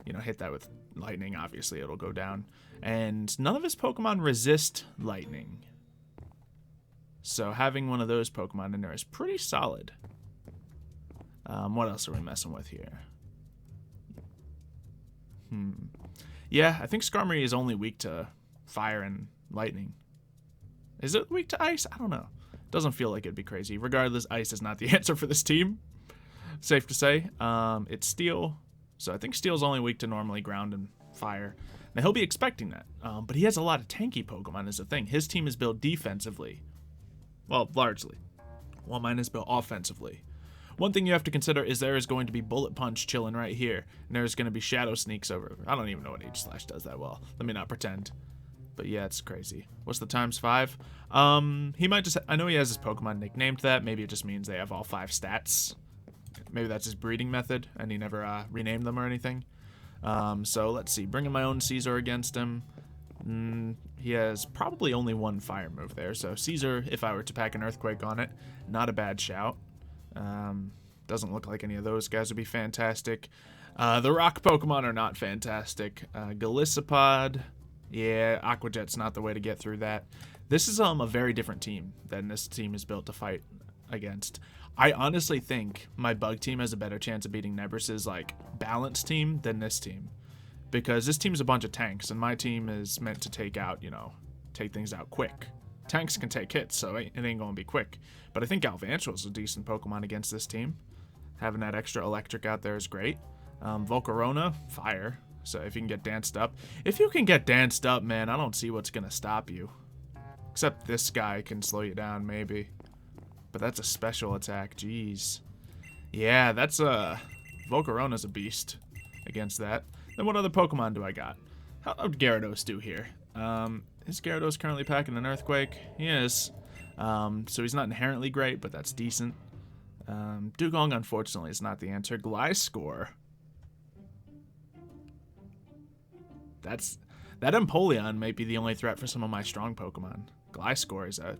you know, hit that with lightning, obviously it'll go down. And none of his Pokemon resist lightning. So having one of those Pokemon in there is pretty solid. What else are we messing with here? Yeah, I think Skarmory is only weak to fire and lightning. Is it weak to ice? I don't know. Doesn't feel like it'd be crazy. Regardless, ice is not the answer for this team. Safe to say. It's steel. So I think steel's only weak to normally ground and fire. Now he'll be expecting that. But he has a lot of tanky Pokemon is the thing. His team is built defensively. Well, largely. While mine is built offensively. One thing you have to consider is there is going to be Bullet Punch chilling right here. And there's going to be Shadow Sneaks over. I don't even know what Aegislash does that well. Let me not pretend. But yeah, it's crazy. What's the ×5? He might just... I know he has his Pokemon nicknamed that. Maybe it just means they have all 5 stats. Maybe that's his breeding method, and he never renamed them or anything. So let's see. Bringing my own Caesar against him. He has probably only one fire move there. So Caesar, if I were to pack an Earthquake on it, not a bad shout. Doesn't look like any of those guys would be fantastic. The rock Pokemon are not fantastic. Golisopod... Yeah, Aqua Jet's not the way to get through that. This is a very different team than this team is built to fight against. I honestly think my Bug team has a better chance of beating Nebrus's like balanced team than this team. Because this team is a bunch of tanks, and my team is meant to take out, you know, take things out quick. Tanks can take hits, so it ain't gonna be quick. But I think Galvantula is a decent Pokemon against this team. Having that extra electric out there is great. Volcarona, fire. So if you can get danced up. If you can get danced up, man, I don't see what's going to stop you. Except this guy can slow you down, maybe. But that's a special attack. Jeez. Yeah, that's a... Volcarona's a beast against that. Then what other Pokemon do I got? How would Gyarados do here? Is Gyarados currently packing an Earthquake? He is. So he's not inherently great, but that's decent. Dugong, unfortunately, is not the answer. Gliscor. That Empoleon might be the only threat for some of my strong Pokemon. Gliscor is a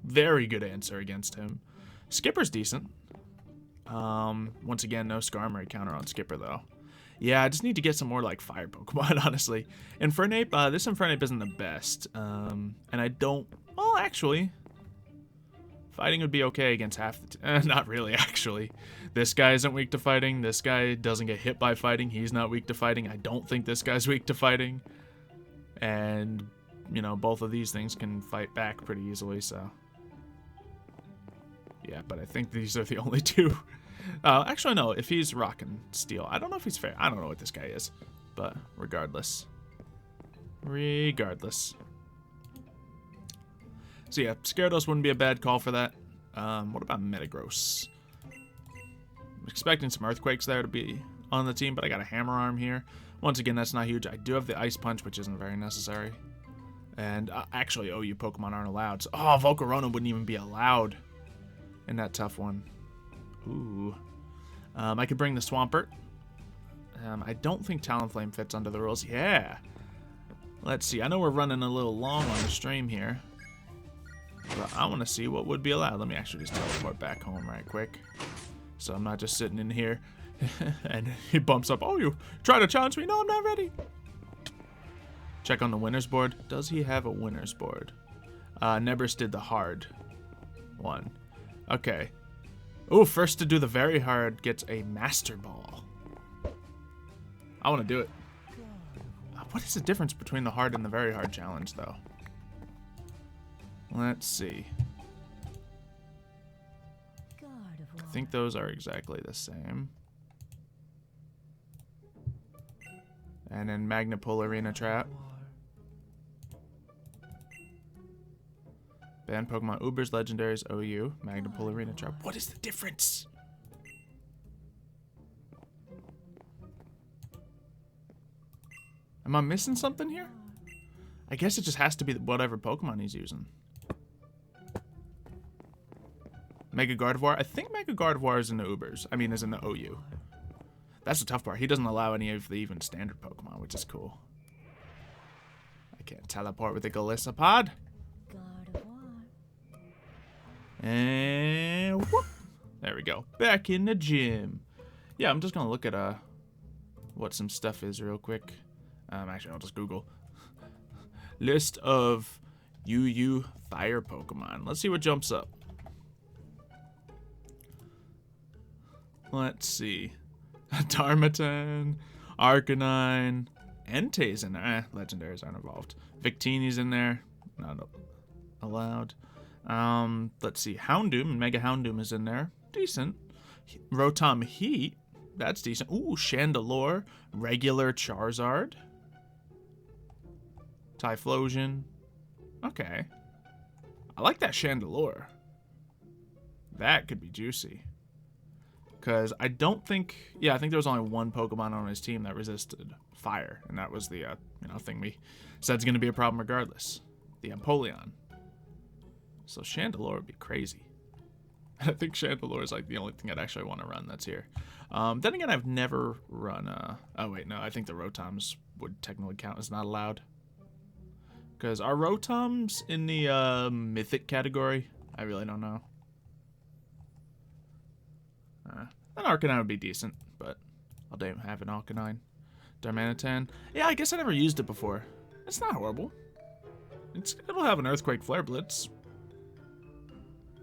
very good answer against him. Skipper's decent. Once again, no Skarmory counter on Skipper, though. Yeah, I just need to get some more, like, fire Pokemon, honestly. Infernape, this Infernape isn't the best. And I don't... Well, actually... Fighting would be okay against half the... not really, actually. This guy isn't weak to fighting. This guy doesn't get hit by fighting. He's not weak to fighting. I don't think this guy's weak to fighting. And, you know, both of these things can fight back pretty easily, so... Yeah, but I think these are the only two. Actually, no, if he's rock and steel. I don't know if he's fair. I don't know what this guy is. But regardless. So yeah, Gyarados wouldn't be a bad call for that. What about Metagross? I'm expecting some Earthquakes there to be on the team, but I got a Hammer Arm here. Once again, that's not huge. I do have the Ice Punch, which isn't very necessary. And actually, OU Pokemon aren't allowed. So, oh, Volcarona wouldn't even be allowed in that tough one. Ooh. I could bring the Swampert. I don't think Talonflame fits under the rules. Yeah. Let's see. I know we're running a little long on the stream here. But I want to see what would be allowed. Let me actually just teleport back home right quick. So I'm not just sitting in here. And he bumps up. Oh, you try to challenge me? No, I'm not ready. Check on the winner's board. Does he have a winner's board? Nebris did the hard one. Okay. Oh, first to do the very hard gets a Master Ball. I want to do it. What is the difference between the hard and the very hard challenge, though? Let's see. I think those are exactly the same. And then Magnapole Arena Trap. Ban Pokemon Ubers, Legendaries, OU, Magnapole Arena Trap. What is the difference? Am I missing something here? I guess it just has to be whatever Pokemon he's using. Mega Gardevoir? I think Mega Gardevoir is in the Ubers. I mean, is in the OU. That's the tough part. He doesn't allow any of the even standard Pokemon, which is cool. I can't teleport with the Golisopod. And whoop. There we go. Back in the gym. Yeah, I'm just going to look at what some stuff is real quick. Actually, I'll just Google. List of UU fire Pokemon. Let's see what jumps up. Let's see. Darmatan, Arcanine, Entei's in there. Legendaries aren't involved. Victini's in there. Not allowed. Let's see. Houndoom and Mega Houndoom is in there. Decent. Rotom Heat. That's decent. Ooh, Chandelure. Regular Charizard. Typhlosion. Okay. I like that Chandelure. That could be juicy. Because I don't think... Yeah, I think there was only one Pokemon on his team that resisted fire. And that was the, thing we said is going to be a problem regardless. The Empoleon. So Chandelure would be crazy. I think Chandelure is like the only thing I'd actually want to run that's here. Then again, I've never run... Oh, wait, no. I think the Rotoms would technically count as not allowed. Because are Rotoms in the Mythic category? I really don't know. An Arcanine would be decent, but I'll damn have an Arcanine. Darmanitan. Yeah, I guess I never used it before. It's not horrible. It'll have an Earthquake Flare Blitz.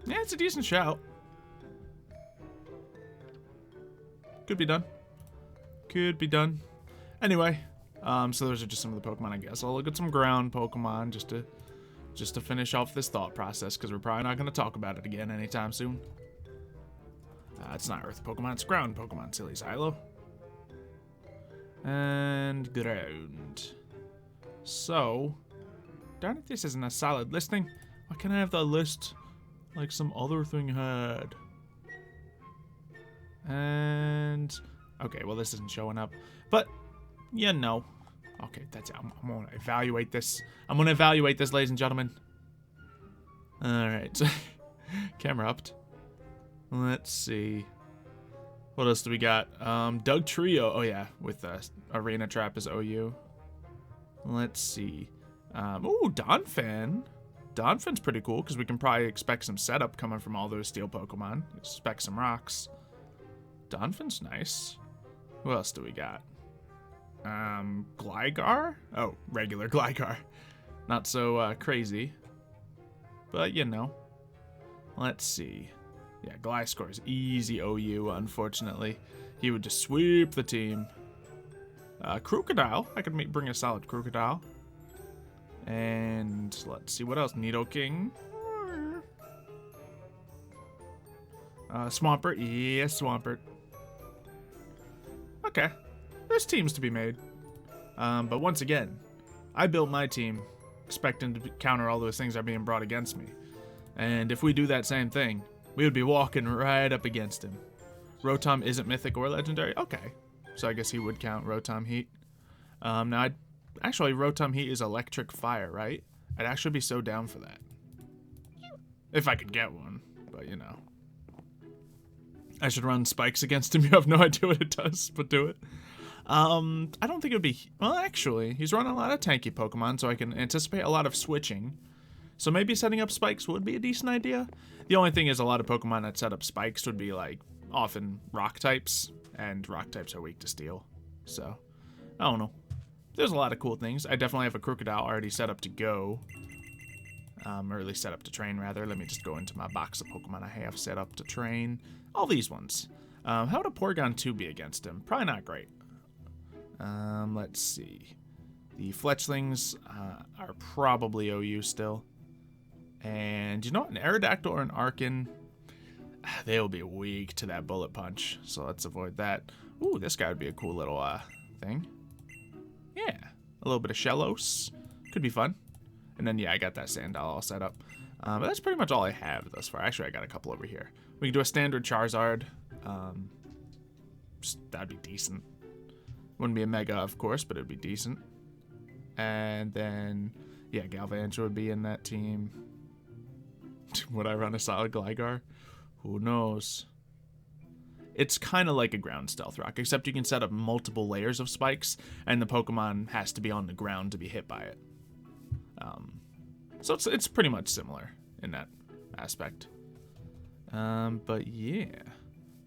Yeah, it's a decent shout. Could be done. Could be done. Anyway, so those are just some of the Pokemon, I guess. I'll look at some ground Pokemon just to finish off this thought process, because we're probably not going to talk about it again anytime soon. It's not Earth Pokemon, it's ground Pokemon, silly Xylo. And ground. So, darn it, this isn't a solid listing. Why can't I have the list like some other thing had? And, okay, well, this isn't showing up. But, you know. Okay, that's it. I'm going to evaluate this. I'm going to evaluate this, ladies and gentlemen. Alright, camera upped. Let's see. What else do we got? Doug Trio. Oh, yeah. With Arena Trap is OU. Let's see. Ooh, Donphan. Donphan's pretty cool because we can probably expect some setup coming from all those steel Pokemon. Expect some rocks. Donphan's nice. Who else do we got? Gligar? Oh, regular Gligar. Not so crazy. But, you know. Let's see. Yeah, Gliscor is easy OU, unfortunately. He would just sweep the team. Crocodile. I could bring a solid Crocodile. And let's see, what else? Nidoking. Swampert. Yes, Swampert. Okay. There's teams to be made. But once again, I built my team expecting to counter all those things that are being brought against me. And if we do that same thing, we would be walking right up against him. Rotom isn't mythic or legendary? Okay. so I guess he would count Rotom Heat. Now, actually, Rotom Heat is electric fire, right? I'd actually be so down for that. If I could get one, but you know. I should run spikes against him. You have no idea what it does, but do it. I don't think it would be... Well, actually, he's running a lot of tanky Pokemon, so I can anticipate a lot of switching. So maybe setting up spikes would be a decent idea. The only thing is a lot of Pokemon that set up spikes would be, like, often rock types, and rock types are weak to steel. So, I don't know. There's a lot of cool things. I definitely have a Crocodile already set up to go. Or at least set up to train, rather. Let me just go into my box of Pokemon I have set up to train. All these ones. How would a Porygon 2 be against him? Probably not great. Let's see. The Fletchlings are probably OU still. And you know what? An Aerodactyl or an Arcan, they'll be weak to that Bullet Punch. So let's avoid that. Ooh, this guy would be a cool little thing. Yeah. A little bit of Shellos. Could be fun. And then, yeah, I got that Sandal all set up. But that's pretty much all I have thus far. Actually, I got a couple over here. We can do a standard Charizard. That'd be decent. Wouldn't be a Mega, of course, but it'd be decent. And then, yeah, Galvantula would be in that team. Would I run a solid Gligar? Who knows? It's kind of like a ground Stealth Rock, except you can set up multiple layers of spikes, and the Pokemon has to be on the ground to be hit by it. So it's pretty much similar in that aspect. But yeah,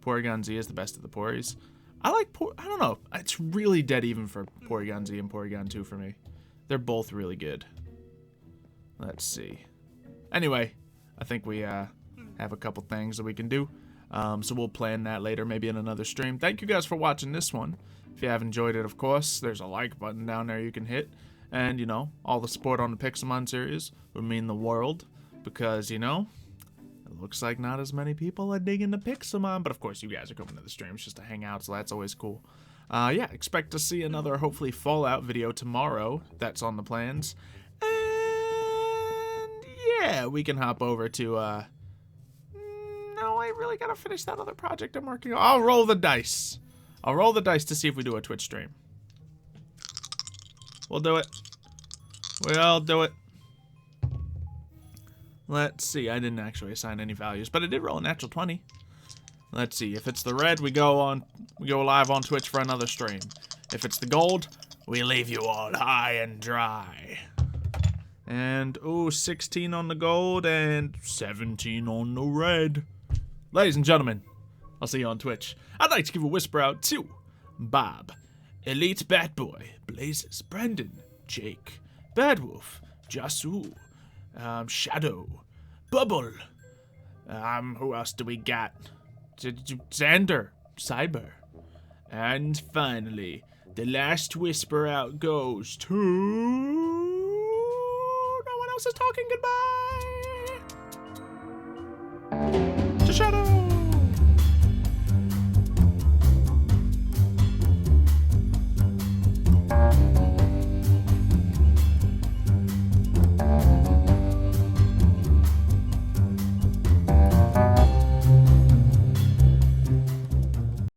Porygon Z is the best of the Porys. I don't know. It's really dead even for Porygon Z and Porygon 2 for me. They're both really good. Let's see. Anyway, I think we have a couple things that we can do. So we'll plan that later, maybe in another stream. Thank you guys for watching this one. If you have enjoyed it, of course, there's a like button down there you can hit. And, you know, all the support on the Pixelmon series would mean the world. Because, you know, it looks like not as many people are digging the Pixelmon. But, of course, you guys are coming to the streams just to hang out, so that's always cool. Yeah, expect to see another, hopefully, Fallout video tomorrow. That's on the plans. And, yeah, we can hop over to, no, I really gotta finish that other project I'm working on. I'll roll the dice. I'll roll the dice to see if we do a Twitch stream. We'll do it. We'll do it. Let's see. I didn't actually assign any values, but I did roll a natural 20. Let's see. If it's the red, we go live on Twitch for another stream. If it's the gold, we leave you all high and dry. And, ooh, 16 on the gold and 17 on the red. Ladies and gentlemen, I'll see you on Twitch. I'd like to give a whisper out to Bob, Elite Batboy, Blazes, Brendan, Jake, Badwolf, Jasu, Shadow, Bubble. Who else do we got? Xander, Cyber. And finally, the last whisper out goes to... No one else is talking. Goodbye.